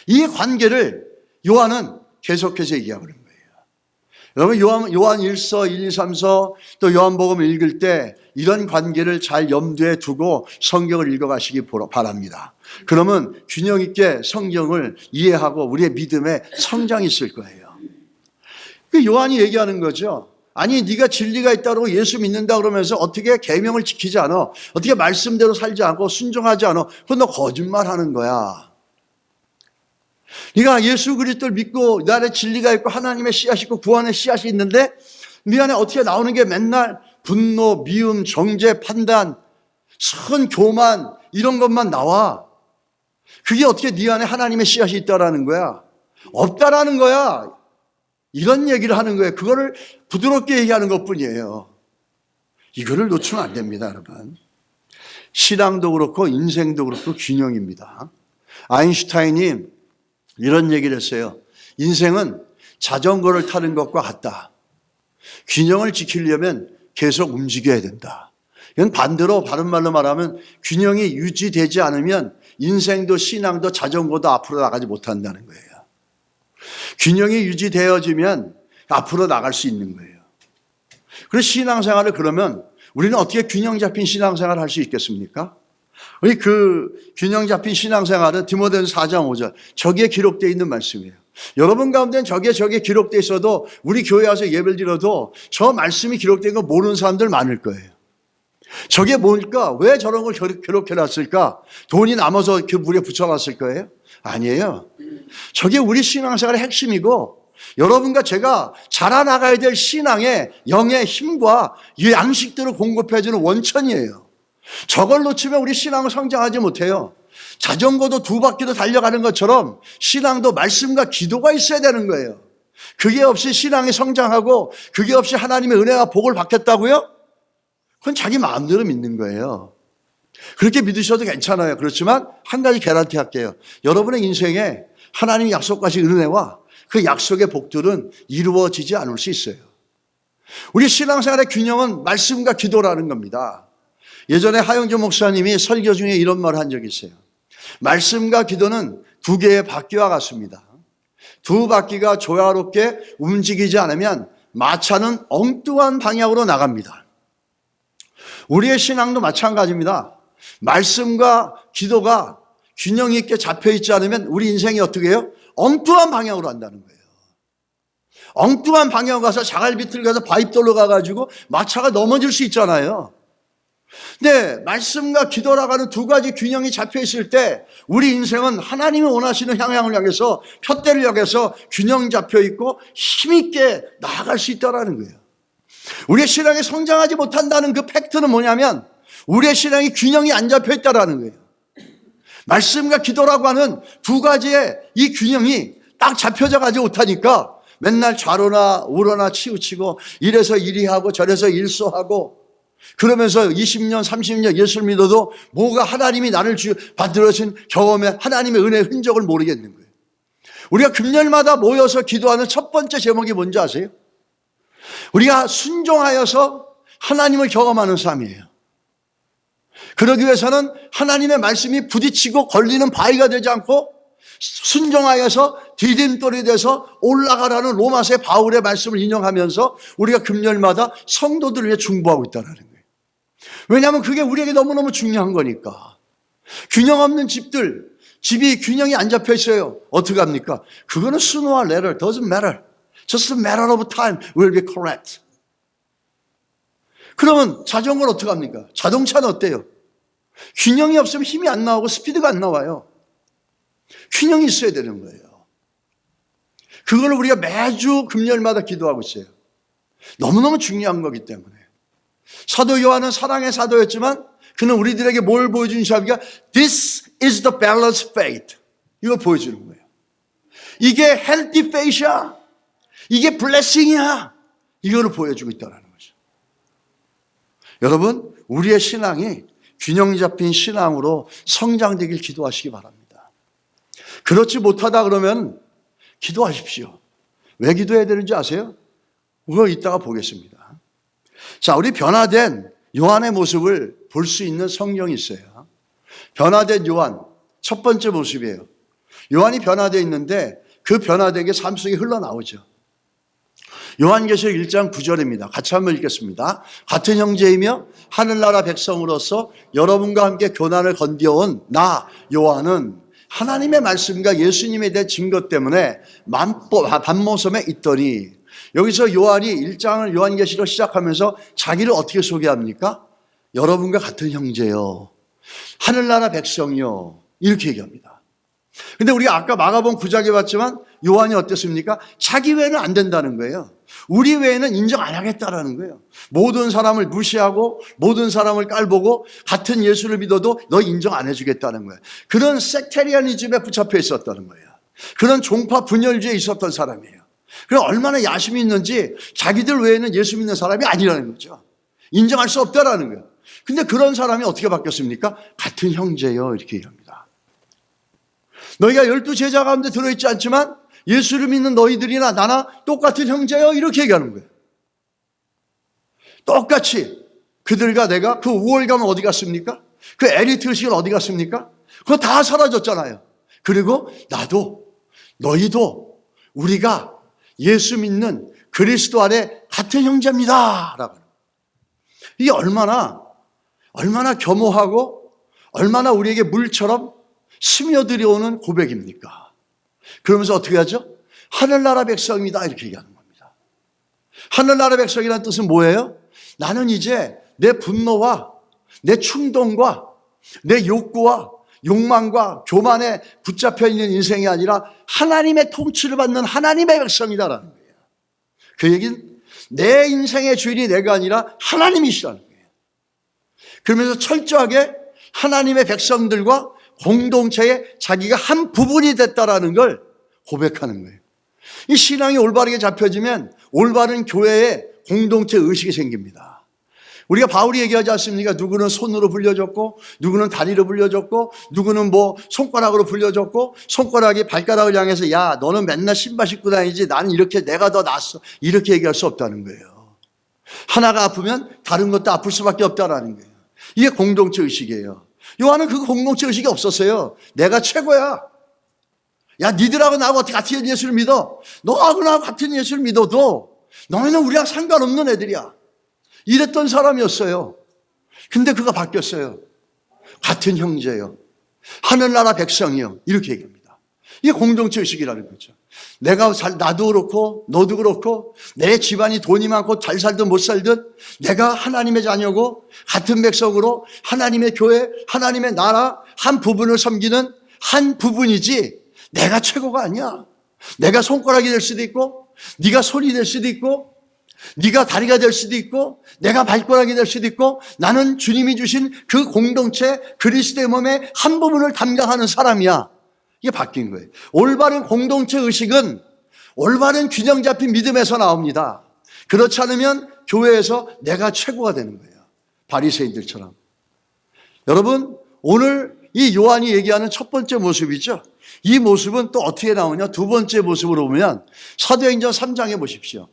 이 관계를 요한은 계속해서 얘기하고 있는 거예요. 여러분 요한 1서, 1, 2, 3서 또 요한복음을 읽을 때 이런 관계를 잘 염두에 두고 성경을 읽어가시기 바랍니다. 그러면 균형 있게 성경을 이해하고 우리의 믿음에 성장이 있을 거예요. 요한이 얘기하는 거죠. 아니 네가 진리가 있다고 예수 믿는다 그러면서 어떻게 계명을 지키지 않아? 어떻게 말씀대로 살지 않고 순종하지 않아? 그건 너 거짓말하는 거야. 네가 예수 그리스도를 믿고 내 안에 진리가 있고 하나님의 씨앗이 있고 구원의 씨앗이 있는데 네 안에 어떻게 나오는 게 맨날 분노, 미움, 정죄, 판단, 선 교만 이런 것만 나와. 그게 어떻게 네 안에 하나님의 씨앗이 있다라는 거야? 없다라는 거야. 이런 얘기를 하는 거예요. 그거를 부드럽게 얘기하는 것뿐이에요. 이거를 놓치면 안 됩니다, 여러분. 신앙도 그렇고 인생도 그렇고 균형입니다. 아인슈타인이 이런 얘기를 했어요. 인생은 자전거를 타는 것과 같다. 균형을 지키려면 계속 움직여야 된다. 이건 반대로 바른 말로 말하면 균형이 유지되지 않으면 인생도 신앙도 자전거도 앞으로 나가지 못한다는 거예요. 균형이 유지되어지면 앞으로 나갈 수 있는 거예요. 그래서 신앙생활을 그러면 우리는 어떻게 균형 잡힌 신앙생활을 할 수 있겠습니까? 우리 그 균형 잡힌 신앙생활은 디모데전서 4장 5절 저기에 기록되어 있는 말씀이에요. 여러분 가운데는 저기에 기록되어 있어도 우리 교회 와서 예배를 드려도 저 말씀이 기록된 거 모르는 사람들 많을 거예요. 저게 뭘까? 왜 저런 걸 기록해놨을까? 돈이 남아서 그 물에 붙여놨을 거예요? 아니에요. 저게 우리 신앙생활의 핵심이고 여러분과 제가 자라나가야 될 신앙의 영의 힘과 이 양식들을 공급해주는 원천이에요. 저걸 놓치면 우리 신앙은 성장하지 못해요. 자전거도 두 바퀴도 달려가는 것처럼 신앙도 말씀과 기도가 있어야 되는 거예요. 그게 없이 신앙이 성장하고 그게 없이 하나님의 은혜와 복을 받겠다고요? 그건 자기 마음대로 믿는 거예요. 그렇게 믿으셔도 괜찮아요. 그렇지만 한 가지 개런티 할게요. 여러분의 인생에 하나님이 약속하신 은혜와 그 약속의 복들은 이루어지지 않을 수 있어요. 우리 신앙생활의 균형은 말씀과 기도라는 겁니다. 예전에 하영조 목사님이 설교 중에 이런 말을 한 적이 있어요. 말씀과 기도는 두 개의 바퀴와 같습니다. 두 바퀴가 조화롭게 움직이지 않으면 마차는 엉뚱한 방향으로 나갑니다. 우리의 신앙도 마찬가지입니다. 말씀과 기도가 균형 있게 잡혀있지 않으면 우리 인생이 어떻게 해요? 엉뚱한 방향으로 간다는 거예요. 엉뚱한 방향으로 가서 자갈비틀 가서 바위돌로 가가지고 마차가 넘어질 수 있잖아요. 근데 말씀과 기도라고 하는 두 가지 균형이 잡혀있을 때 우리 인생은 하나님이 원하시는 향방을 향해서 푯대를 향해서 균형 잡혀있고 힘있게 나아갈 수 있다는 거예요. 우리의 신앙이 성장하지 못한다는 그 팩트는 뭐냐면 우리의 신앙이 균형이 안 잡혀있다는 거예요. 말씀과 기도라고 하는 두 가지의 이 균형이 딱 잡혀져 가지 못하니까 맨날 좌로나 우로나 치우치고 이래서 이리하고 저래서 일소하고 그러면서 20년 30년 예수를 믿어도 뭐가 하나님이 나를 받들어진 경험에 하나님의 은혜의 흔적을 모르겠는 거예요. 우리가 금년마다 모여서 기도하는 첫 번째 제목이 뭔지 아세요? 우리가 순종하여서 하나님을 경험하는 삶이에요. 그러기 위해서는 하나님의 말씀이 부딪히고 걸리는 바위가 되지 않고 순종하여서 디딤돌이 돼서 올라가라는 로마서의 바울의 말씀을 인용하면서 우리가 금년마다 성도들을 위해 중보하고 있다는 거예요. 왜냐하면 그게 우리에게 너무너무 중요한 거니까. 균형 없는 집이 균형이 안 잡혀 있어요. 어떻게 합니까? 그거는 sooner or later doesn't matter. Just a matter of time will be correct. 그러면 자전거는 어떻게 합니까? 자동차는 어때요? 균형이 없으면 힘이 안 나오고 스피드가 안 나와요. 균형이 있어야 되는 거예요. 그걸 우리가 매주 금요일마다 기도하고 있어요. 너무너무 중요한 거기 때문에. 사도 요한은 사랑의 사도였지만 그는 우리들에게 뭘 보여주는 시합이가 This is the balanced faith. 이걸 보여주는 거예요. 이게 healthy faith이야. 이게 blessing이야. 이거를 보여주고 있다는 거죠. 여러분, 우리의 신앙이 균형 잡힌 신앙으로 성장되길 기도하시기 바랍니다. 그렇지 못하다 그러면 기도하십시오. 왜 기도해야 되는지 아세요? 그거 이따가 보겠습니다. 자, 우리 변화된 요한의 모습을 볼 수 있는 성경이 있어요. 변화된 요한, 첫 번째 모습이에요. 요한이 변화되어 있는데 그 변화된 게 삶 속에 흘러나오죠. 요한계시록 1장 9절입니다. 같이 한번 읽겠습니다. 같은 형제이며 하늘나라 백성으로서 여러분과 함께 교난을 건디어온 나 요한은 하나님의 말씀과 예수님에 대한 증거 때문에 반모섬에 있더니 여기서 요한이 1장을 요한계시록 시작하면서 자기를 어떻게 소개합니까? 여러분과 같은 형제요, 하늘나라 백성이요, 이렇게 얘기합니다. 근데 우리가 아까 마가복음 9장에 봤지만 요한이 어땠습니까? 자기 외에는 안 된다는 거예요. 우리 외에는 인정 안 하겠다라는 거예요. 모든 사람을 무시하고 모든 사람을 깔보고 같은 예수를 믿어도 너 인정 안 해주겠다는 거예요. 그런 섹테리아니즘에 붙잡혀 있었다는 거예요. 그런 종파 분열주의에 있었던 사람이에요. 그래서 얼마나 야심이 있는지 자기들 외에는 예수 믿는 사람이 아니라는 거죠. 인정할 수 없다라는 거예요. 근데 그런 사람이 어떻게 바뀌었습니까? 같은 형제요, 이렇게 얘기합니다. 너희가 12제자 가운데 들어있지 않지만 예수를 믿는 너희들이나 나나 똑같은 형제요, 이렇게 얘기하는 거예요. 똑같이 그들과 내가 그 우월감은 어디 갔습니까? 그 엘리트 의식은 어디 갔습니까? 그거 다 사라졌잖아요. 그리고 나도 너희도 우리가 예수 믿는 그리스도 안에 같은 형제입니다 라고. 이게 얼마나 겸허하고 얼마나 우리에게 물처럼 스며들어오는 고백입니까? 그러면서 어떻게 하죠? 하늘나라 백성이다 이렇게 얘기하는 겁니다. 하늘나라 백성이라는 뜻은 뭐예요? 나는 이제 내 분노와 내 충동과 내 욕구와 욕망과 교만에 붙잡혀 있는 인생이 아니라 하나님의 통치를 받는 하나님의 백성이다라는 거예요. 그 얘기는 내 인생의 주인이 내가 아니라 하나님이시라는 거예요. 그러면서 철저하게 하나님의 백성들과 공동체에 자기가 한 부분이 됐다라는 걸 고백하는 거예요. 이 신앙이 올바르게 잡혀지면 올바른 교회에 공동체 의식이 생깁니다. 우리가 바울이 얘기하지 않습니까? 누구는 손으로 불려줬고 누구는 다리로 불려줬고 누구는 뭐 손가락으로 불려줬고 손가락이 발가락을 향해서 야 너는 맨날 신발 신고 다니지 나는 이렇게 내가 더 낫어 이렇게 얘기할 수 없다는 거예요. 하나가 아프면 다른 것도 아플 수밖에 없다는 거예요. 이게 공동체 의식이에요. 요한은 그 공동체 의식이 없었어요. 내가 최고야. 야 니들하고 나하고 어떻게 같은 예수를 믿어? 너하고 나하고 같은 예수를 믿어도 너희는 우리랑 상관없는 애들이야. 이랬던 사람이었어요. 근데 그가 바뀌었어요. 같은 형제요, 하늘나라 백성이요, 이렇게 얘기합니다. 이게 공동체 의식이라는 거죠. 나도 그렇고 너도 그렇고 내 집안이 돈이 많고 잘 살든 못 살든 내가 하나님의 자녀고 같은 백성으로 하나님의 교회, 하나님의 나라 한 부분을 섬기는 한 부분이지 내가 최고가 아니야. 내가 손가락이 될 수도 있고 네가 손이 될 수도 있고 네가 다리가 될 수도 있고 내가 발가락이 될 수도 있고 나는 주님이 주신 그 공동체 그리스도의 몸의 한 부분을 담당하는 사람이야. 이게 바뀐 거예요. 올바른 공동체 의식은 올바른 균형 잡힌 믿음에서 나옵니다. 그렇지 않으면 교회에서 내가 최고가 되는 거예요. 바리새인들처럼. 여러분 오늘 이 요한이 얘기하는 첫 번째 모습이죠. 이 모습은 또 어떻게 나오냐. 두 번째 모습으로 보면 사도행전 3장에 보십시오.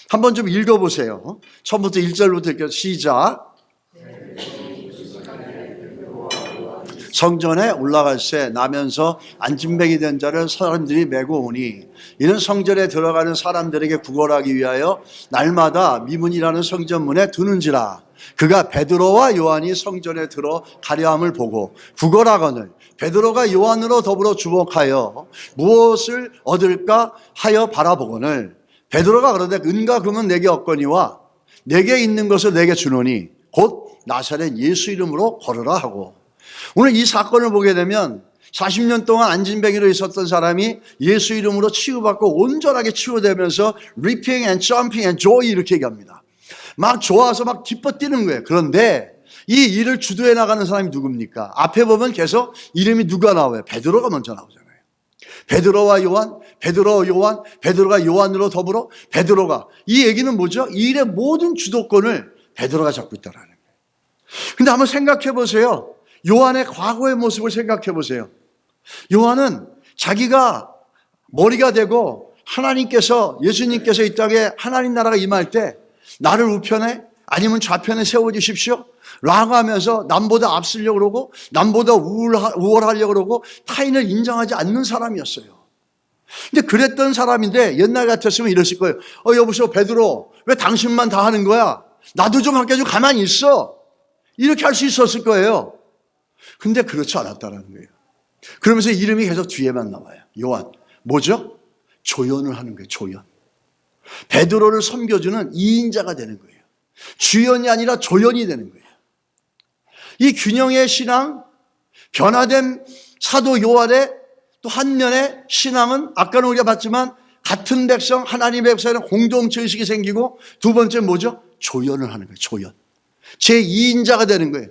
한번 좀 읽어보세요. 처음부터 1절부터 읽어 시작. 성전에 올라갈새 나면서 안진뱅이 된 자를 사람들이 메고 오니 이는 성전에 들어가는 사람들에게 구걸하기 위하여 날마다 미문이라는 성전문에 두는지라. 그가 베드로와 요한이 성전에 들어가려함을 보고 구걸하거늘 베드로가 요한으로 더불어 주목하여 무엇을 얻을까 하여 바라보거늘 베드로가 그러되 은과 금은 내게 없거니와 내게 있는 것을 내게 주노니 곧 나사렛 예수 이름으로 걸으라 하고. 오늘 이 사건을 보게 되면 40년 동안 안진뱅이로 있었던 사람이 예수 이름으로 치유받고 온전하게 치유되면서 leaping and jumping and joy 이렇게 얘기합니다. 막 좋아서 막 기뻐 뛰는 거예요. 그런데 이 일을 주도해 나가는 사람이 누굽니까? 앞에 보면 계속 이름이 누가 나와요? 베드로가 먼저 나오잖아요. 베드로와 요한, 베드로가 요한으로 더불어 베드로가. 이 얘기는 뭐죠? 이 일의 모든 주도권을 베드로가 잡고 있다라는 거예요. 근데 한번 생각해 보세요. 요한의 과거의 모습을 생각해 보세요. 요한은 자기가 머리가 되고 하나님께서 예수님께서 이 땅에 하나님 나라가 임할 때 나를 우편에 아니면 좌편에 세워주십시오 라고 하면서 남보다 앞서려고 그러고 남보다 우월하려고 그러고 타인을 인정하지 않는 사람이었어요. 근데 그랬던 사람인데 옛날 같았으면 이랬을 거예요. 여보세요 베드로 왜 당신만 다 하는 거야? 나도 좀 할게 좀 가만히 있어. 이렇게 할 수 있었을 거예요. 근데 그렇지 않았다는 거예요. 그러면서 이름이 계속 뒤에만 나와요. 요한. 뭐죠? 조연을 하는 거예요. 조연. 베드로를 섬겨주는 2인자가 되는 거예요. 주연이 아니라 조연이 되는 거예요. 이 균형의 신앙, 변화된 사도 요한의 또 한면의 신앙은 아까는 우리가 봤지만 같은 백성, 하나님의 백성에는 공동체의식이 생기고 두 번째 뭐죠? 조연을 하는 거예요. 조연. 제2인자가 되는 거예요.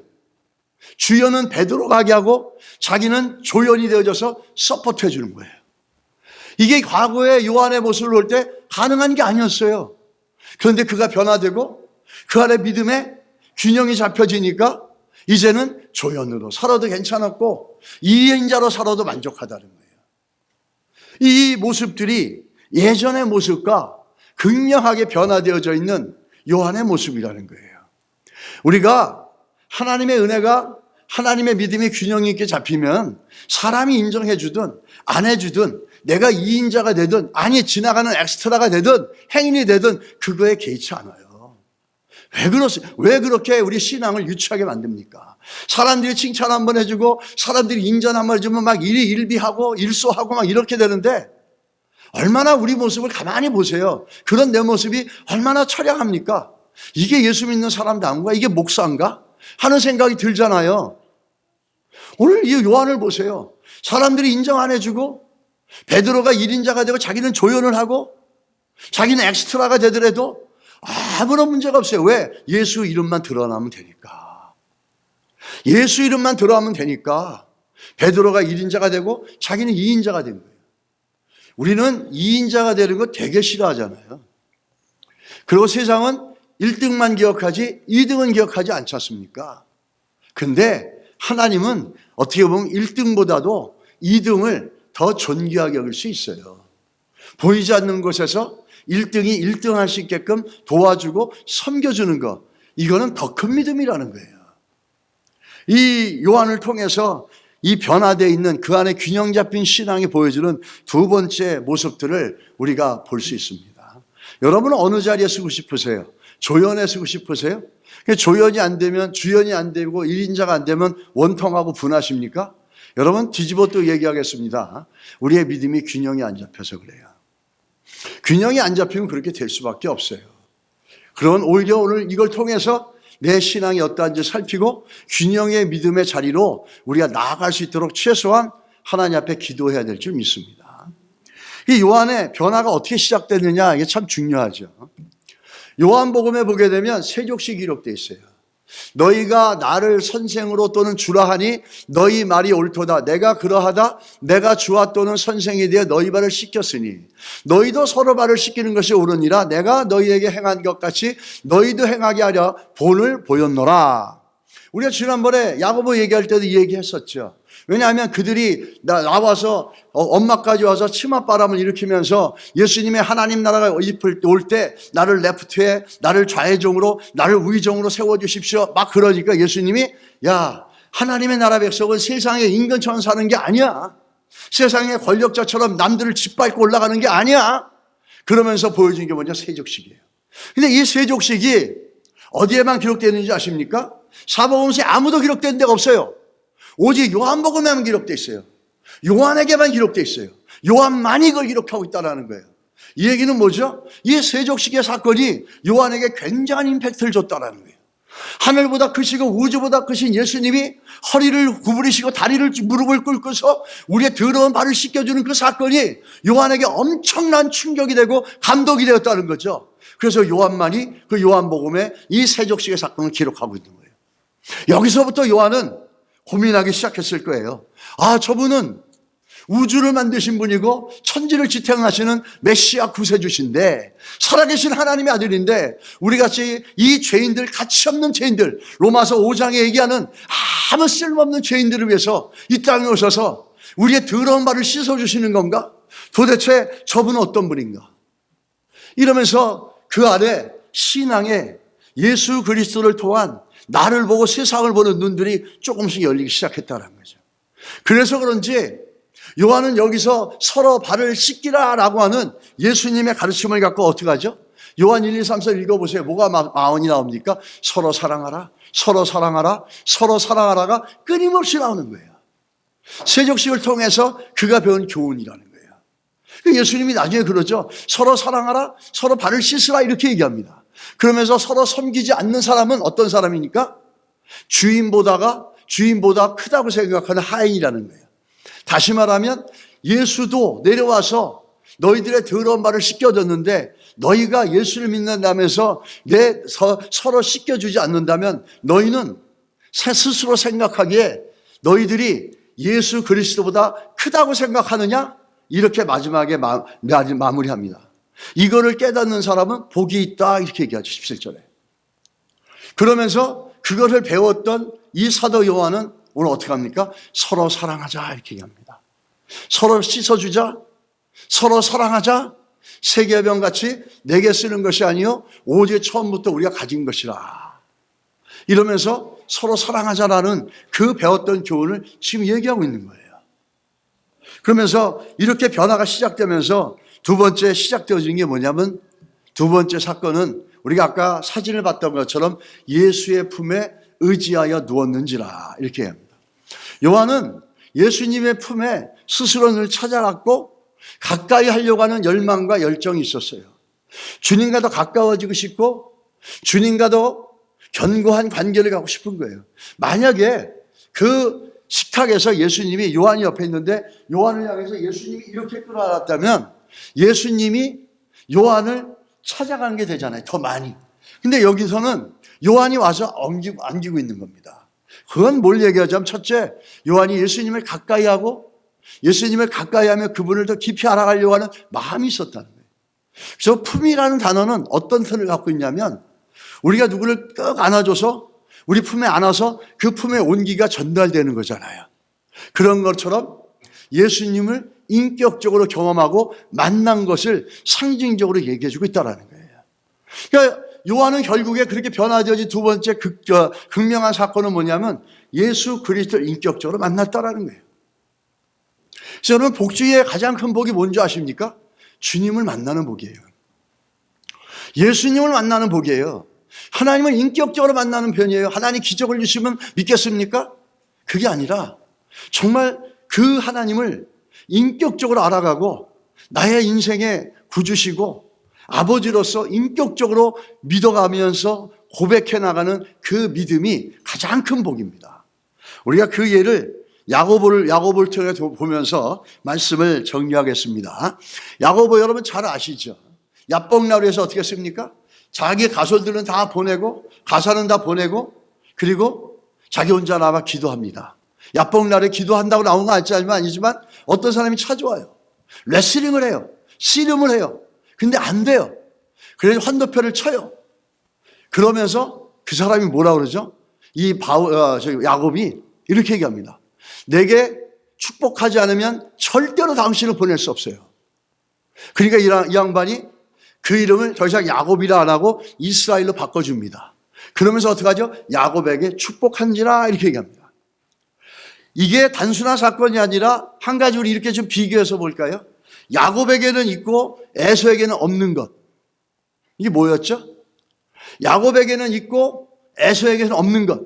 주연은 베드로가 하게 하고 자기는 조연이 되어져서 서포트해 주는 거예요. 이게 과거의 요한의 모습을 볼 때 가능한 게 아니었어요. 그런데 그가 변화되고 그 안에 믿음의 균형이 잡혀지니까 이제는 조연으로 살아도 괜찮았고 2인자로 살아도 만족하다는 거예요. 이 모습들이 예전의 모습과 극명하게 변화되어져 있는 요한의 모습이라는 거예요. 우리가 하나님의 은혜가 하나님의 믿음이 균형 있게 잡히면 사람이 인정해 주든 안 해주든 내가 2인자가 되든 아니 지나가는 엑스트라가 되든 행인이 되든 그거에 개의치 않아요. 왜 그렇게 우리 신앙을 유치하게 만듭니까? 사람들이 칭찬 한번 해주고 사람들이 인정 한번 해주면 막 일희일비하고 일소하고 막 이렇게 되는데 얼마나 우리 모습을 가만히 보세요. 그런 내 모습이 얼마나 처량합니까? 이게 예수 믿는 사람다운가? 이게 목사인가? 하는 생각이 들잖아요. 오늘 이 요한을 보세요. 사람들이 인정 안 해주고 베드로가 1인자가 되고 자기는 조연을 하고 자기는 엑스트라가 되더라도 아무런 문제가 없어요. 왜? 예수 이름만 드러나면 되니까. 예수 이름만 드러나면 되니까 베드로가 1인자가 되고 자기는 2인자가 된 거예요. 우리는 2인자가 되는 거 되게 싫어하잖아요. 그리고 세상은 1등만 기억하지 2등은 기억하지 않지 않습니까? 근데 하나님은 어떻게 보면 1등보다도 2등을 더 존귀하게 여길 수 있어요. 보이지 않는 곳에서 1등이 1등 할 수 있게끔 도와주고 섬겨주는 것, 이거는 더 큰 믿음이라는 거예요. 이 요한을 통해서 이 변화되어 있는 그 안에 균형 잡힌 신앙이 보여주는 두 번째 모습들을 우리가 볼 수 있습니다. 여러분은 어느 자리에 쓰고 싶으세요? 조연에 쓰고 싶으세요? 조연이 안 되면 주연이 안 되고 1인자가 안 되면 원통하고 분하십니까? 여러분 뒤집어 또 얘기하겠습니다. 우리의 믿음이 균형이 안 잡혀서 그래요. 균형이 안 잡히면 그렇게 될 수밖에 없어요. 그런 오히려 오늘 이걸 통해서 내 신앙이 어떠한지 살피고 균형의 믿음의 자리로 우리가 나아갈 수 있도록 최소한 하나님 앞에 기도해야 될 줄 믿습니다. 이 요한의 변화가 어떻게 시작됐느냐 이게 참 중요하죠. 요한복음에 보게 되면 세 족시 기록되어 있어요. 너희가 나를 선생으로 또는 주라 하니 너희 말이 옳도다. 내가 그러하다. 내가 주와 또는 선생이 되어 너희 발을 씻겼으니 너희도 서로 발을 씻기는 것이 옳으니라. 내가 너희에게 행한 것 같이 너희도 행하게 하려 본을 보였노라. 우리가 지난번에 야고보 얘기할 때도 이 얘기했었죠. 왜냐하면 그들이 나와서 엄마까지 와서 치맛바람을 일으키면서 예수님의 하나님 나라가 올 때 나를 레프트에 나를 좌회전으로 나를 우회전으로 세워주십시오 막 그러니까 예수님이 야 하나님의 나라 백성은 세상에 인간처럼 사는 게 아니야. 세상의 권력자처럼 남들을 짓밟고 올라가는 게 아니야. 그러면서 보여준 게 뭐냐? 세족식이에요. 근데 이 세족식이 어디에만 기록되어 있는지 아십니까? 사복음서에 아무도 기록된 데가 없어요. 오직 요한복음에만 기록되어 있어요. 요한에게만 기록되어 있어요. 요한만이 이걸 기록하고 있다는 거예요. 이 얘기는 뭐죠? 이 세족식의 사건이 요한에게 굉장한 임팩트를 줬다는 거예요. 하늘보다 크시고 우주보다 크신 예수님이 허리를 구부리시고 다리를 무릎을 꿇고서 우리의 더러운 발을 씻겨주는 그 사건이 요한에게 엄청난 충격이 되고 감동이 되었다는 거죠. 그래서 요한만이 그 요한복음에 이 세족식의 사건을 기록하고 있는 거예요. 여기서부터 요한은 고민하기 시작했을 거예요. 아, 저분은 우주를 만드신 분이고 천지를 지탱하시는 메시아 구세주신데 살아계신 하나님의 아들인데 우리같이 이 죄인들, 가치없는 죄인들, 로마서 5장에 얘기하는 아무 쓸모없는 죄인들을 위해서 이 땅에 오셔서 우리의 더러운 발을 씻어주시는 건가? 도대체 저분은 어떤 분인가? 이러면서 그 안에 신앙에 예수 그리스도를 통한 나를 보고 세상을 보는 눈들이 조금씩 열리기 시작했다는 거죠. 그래서 그런지 요한은 여기서 서로 발을 씻기라라고 하는 예수님의 가르침을 갖고 어떻게 하죠? 요한 1, 2, 3, 4 읽어보세요. 뭐가 마언이 나옵니까? 서로 사랑하라, 서로 사랑하라, 서로 사랑하라가 끊임없이 나오는 거예요. 세족식을 통해서 그가 배운 교훈이라는 거예요. 예수님이 나중에 그러죠. 서로 사랑하라, 서로 발을 씻으라 이렇게 얘기합니다. 그러면서 서로 섬기지 않는 사람은 어떤 사람이니까? 주인보다 크다고 생각하는 하인이라는 거예요. 다시 말하면 예수도 내려와서 너희들의 더러운 발을 씻겨줬는데 너희가 예수를 믿는다면서 서로 씻겨주지 않는다면 너희는 스스로 생각하기에 너희들이 예수 그리스도보다 크다고 생각하느냐? 이렇게 마지막에 마무리합니다. 이거를 깨닫는 사람은 복이 있다 이렇게 얘기하죠. 17절에. 그러면서 그것을 배웠던 이 사도 요한은 오늘 어떻게 합니까? 서로 사랑하자 이렇게 얘기합니다. 서로 씻어주자, 서로 사랑하자. 세계병 같이 내게 쓰는 것이 아니요 오직 처음부터 우리가 가진 것이라. 이러면서 서로 사랑하자라는 그 배웠던 교훈을 지금 얘기하고 있는 거예요. 그러면서 이렇게 변화가 시작되면서 두 번째 시작되어지는 게 뭐냐면 두 번째 사건은 우리가 아까 사진을 봤던 것처럼 예수의 품에 의지하여 누웠는지라 이렇게 합니다. 요한은 예수님의 품에 스스로 늘 찾아갔고 가까이 하려고 하는 열망과 열정이 있었어요. 주님과 더 가까워지고 싶고 주님과 더 견고한 관계를 갖고 싶은 거예요. 만약에 그 식탁에서 예수님이 요한이 옆에 있는데 요한을 향해서 예수님이 이렇게 끌어안았다면 예수님이 요한을 찾아가는 게 되잖아요. 더 많이. 근데 여기서는 요한이 와서 안기고 있는 겁니다. 그건 뭘 얘기하자면 첫째, 요한이 예수님을 가까이 하고 예수님을 가까이 하면 그분을 더 깊이 알아가려고 하는 마음이 있었다는 거예요. 그래서 품이라는 단어는 어떤 뜻을 갖고 있냐면 우리가 누구를 꼭 안아줘서 우리 품에 안아서 그 품의 온기가 전달되는 거잖아요. 그런 것처럼 예수님을 인격적으로 경험하고 만난 것을 상징적으로 얘기해주고 있다는 거예요. 그러니까 요한은 결국에 그렇게 변화되어진 두 번째 극명한 사건은 뭐냐면 예수 그리스도를 인격적으로 만났다는 거예요. 그래서 여러분 복주의 가장 큰 복이 뭔지 아십니까? 주님을 만나는 복이에요. 예수님을 만나는 복이에요. 하나님을 인격적으로 만나는 편이에요. 하나님 기적을 주시면 믿겠습니까? 그게 아니라 정말 그 하나님을 인격적으로 알아가고 나의 인생의 구주시고 아버지로서 인격적으로 믿어가면서 고백해 나가는 그 믿음이 가장 큰 복입니다. 우리가 그 예를 야고보를 통해 보면서 말씀을 정리하겠습니다. 야고보 여러분 잘 아시죠? 야복나루에서 어떻게 했습니까? 자기 가솔들은 다 보내고 가사는 다 보내고 그리고 자기 혼자 남아 기도합니다. 야복날에 기도한다고 나온 건 아니지만 어떤 사람이 찾아와요. 레슬링을 해요. 씨름을 해요. 근데 안 돼요. 그래서 환도표를 쳐요. 그러면서 그 사람이 뭐라 그러죠? 야곱이 이렇게 얘기합니다. 내게 축복하지 않으면 절대로 당신을 보낼 수 없어요. 그러니까 이 양반이 그 이름을 더 이상 야곱이라 안 하고 이스라엘로 바꿔줍니다. 그러면서 어떻게 하죠? 야곱에게 축복한지라 이렇게 얘기합니다. 이게 단순한 사건이 아니라 한 가지 우리 이렇게 좀 비교해서 볼까요? 야곱에게는 있고 에서에게는 없는 것. 이게 뭐였죠? 야곱에게는 있고 에서에게는 없는 것.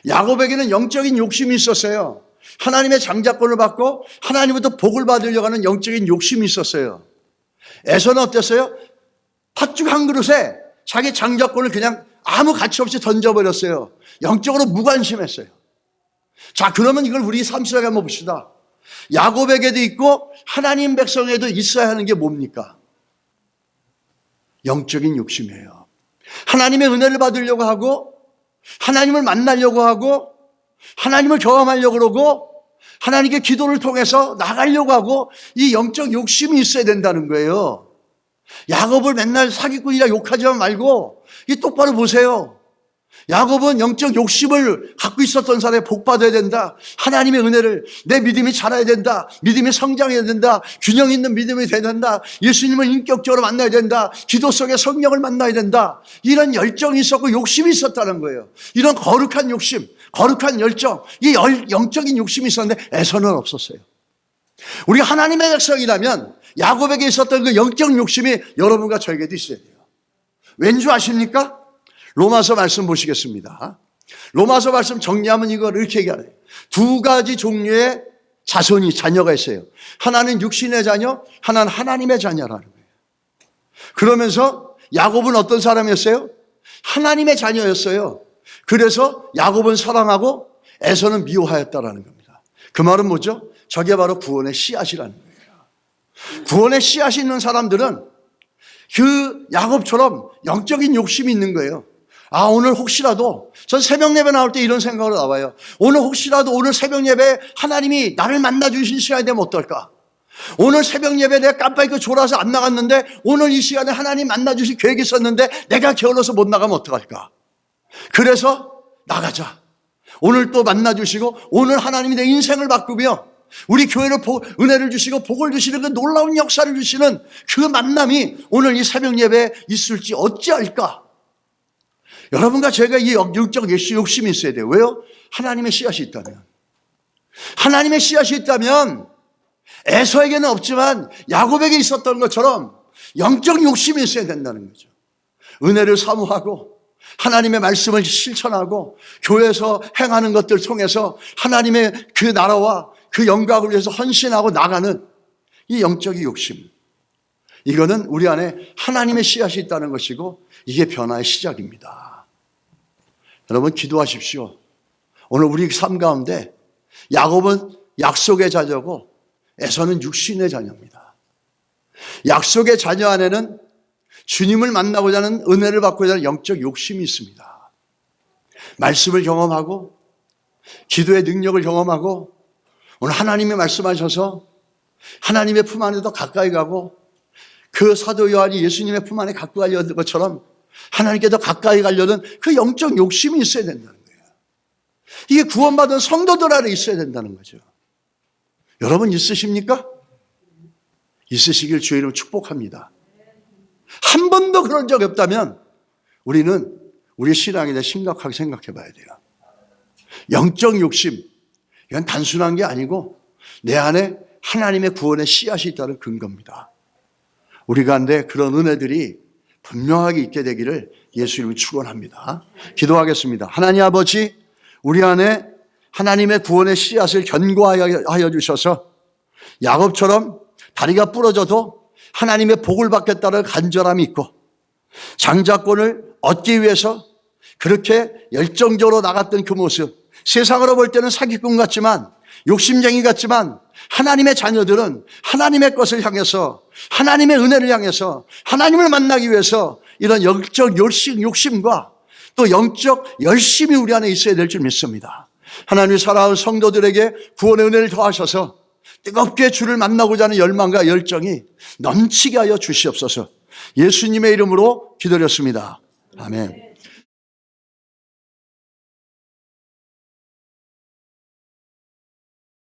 야곱에게는 영적인 욕심이 있었어요. 하나님의 장자권을 받고 하나님부터 복을 받으려고 하는 영적인 욕심이 있었어요. 에서는 어땠어요? 팥죽 한 그릇에 자기 장자권을 그냥 아무 가치 없이 던져버렸어요. 영적으로 무관심했어요. 자, 그러면 이걸 우리 삶 속에 한번 봅시다. 야곱에게도 있고 하나님 백성에도 있어야 하는 게 뭡니까? 영적인 욕심이에요. 하나님의 은혜를 받으려고 하고 하나님을 만나려고 하고 하나님을 경험하려고 그러고 하나님께 기도를 통해서 나가려고 하고 이 영적 욕심이 있어야 된다는 거예요. 야곱을 맨날 사기꾼이라 욕하지 말고 이 똑바로 보세요. 야곱은 영적 욕심을 갖고 있었던 사람에 복 받아야 된다. 하나님의 은혜를 내 믿음이 자라야 된다. 믿음이 성장해야 된다. 균형 있는 믿음이 돼야 된다. 예수님을 인격적으로 만나야 된다. 기도 속에 성령을 만나야 된다. 이런 열정이 있었고 욕심이 있었다는 거예요. 이런 거룩한 욕심, 거룩한 열정, 이 영적인 욕심이 있었는데 에서는 없었어요. 우리가 하나님의 백성이라면 야곱에게 있었던 그 영적 욕심이 여러분과 저에게도 있어야 돼요. 왠지 아십니까? 로마서 말씀 보시겠습니다. 로마서 말씀 정리하면 이걸 이렇게 얘기하네요. 두 가지 종류의 자녀가 있어요. 하나는 육신의 자녀, 하나는 하나님의 자녀라는 거예요. 그러면서 야곱은 어떤 사람이었어요? 하나님의 자녀였어요. 그래서 야곱은 사랑하고 에서는 미워하였다라는 겁니다. 그 말은 뭐죠? 저게 바로 구원의 씨앗이라는 거예요. 구원의 씨앗이 있는 사람들은 그 야곱처럼 영적인 욕심이 있는 거예요. 오늘 혹시라도, 전 새벽 예배 나올 때 이런 생각으로 나와요. 오늘 혹시라도 오늘 새벽 예배 하나님이 나를 만나 주신 시간이 되면 어떨까? 오늘 새벽 예배 내가 깜빡이고 졸아서 안 나갔는데 오늘 이 시간에 하나님 만나 주실 계획이 있었는데 내가 게을러서 못 나가면 어떡할까? 그래서 나가자. 오늘 또 만나 주시고 오늘 하나님이 내 인생을 바꾸며 우리 교회를 은혜를 주시고 복을 주시는 그 놀라운 역사를 주시는 그 만남이 오늘 이 새벽 예배에 있을지 어찌할까? 여러분과 제가 이 영적 욕심이 있어야 돼요. 왜요? 하나님의 씨앗이 있다면. 하나님의 씨앗이 있다면 에서에게는 없지만 야곱에게 있었던 것처럼 영적 욕심이 있어야 된다는 거죠. 은혜를 사모하고 하나님의 말씀을 실천하고 교회에서 행하는 것들을 통해서 하나님의 그 나라와 그 영광을 위해서 헌신하고 나가는 이 영적인 욕심. 이거는 우리 안에 하나님의 씨앗이 있다는 것이고 이게 변화의 시작입니다. 여러분 기도하십시오. 오늘 우리 삶 가운데 야곱은 약속의 자녀고 에서는 육신의 자녀입니다. 약속의 자녀 안에는 주님을 만나고자 하는 은혜를 받고자 하는 영적 욕심이 있습니다. 말씀을 경험하고 기도의 능력을 경험하고 오늘 하나님이 말씀하셔서 하나님의 품 안에 더 가까이 가고 그 사도 요한이 예수님의 품 안에 가까이 가려는 것처럼 하나님께 더 가까이 가려는 그 영적 욕심이 있어야 된다는 거예요. 이게 구원받은 성도들 안에 있어야 된다는 거죠. 여러분 있으십니까? 있으시길 주의 이름으로 축복합니다. 한 번도 그런 적이 없다면 우리는 우리 신앙에 대해 심각하게 생각해 봐야 돼요. 영적 욕심, 이건 단순한 게 아니고 내 안에 하나님의 구원의 씨앗이 있다는 근거입니다. 우리 가운데 그런 은혜들이 분명하게 있게 되기를 예수 이름으로 축원합니다. 기도하겠습니다. 하나님 아버지, 우리 안에 하나님의 구원의 씨앗을 견고하여 주셔서 야곱처럼 다리가 부러져도 하나님의 복을 받겠다는 간절함이 있고 장자권을 얻기 위해서 그렇게 열정적으로 나갔던 그 모습, 세상으로 볼 때는 사기꾼 같지만 욕심쟁이 같지만 하나님의 자녀들은 하나님의 것을 향해서 하나님의 은혜를 향해서 하나님을 만나기 위해서 이런 영적 욕심과 또 영적 열심이 우리 안에 있어야 될 줄 믿습니다. 하나님의 사랑하는 성도들에게 구원의 은혜를 더하셔서 뜨겁게 주를 만나고자 하는 열망과 열정이 넘치게 하여 주시옵소서. 예수님의 이름으로 기도드렸습니다. 아멘.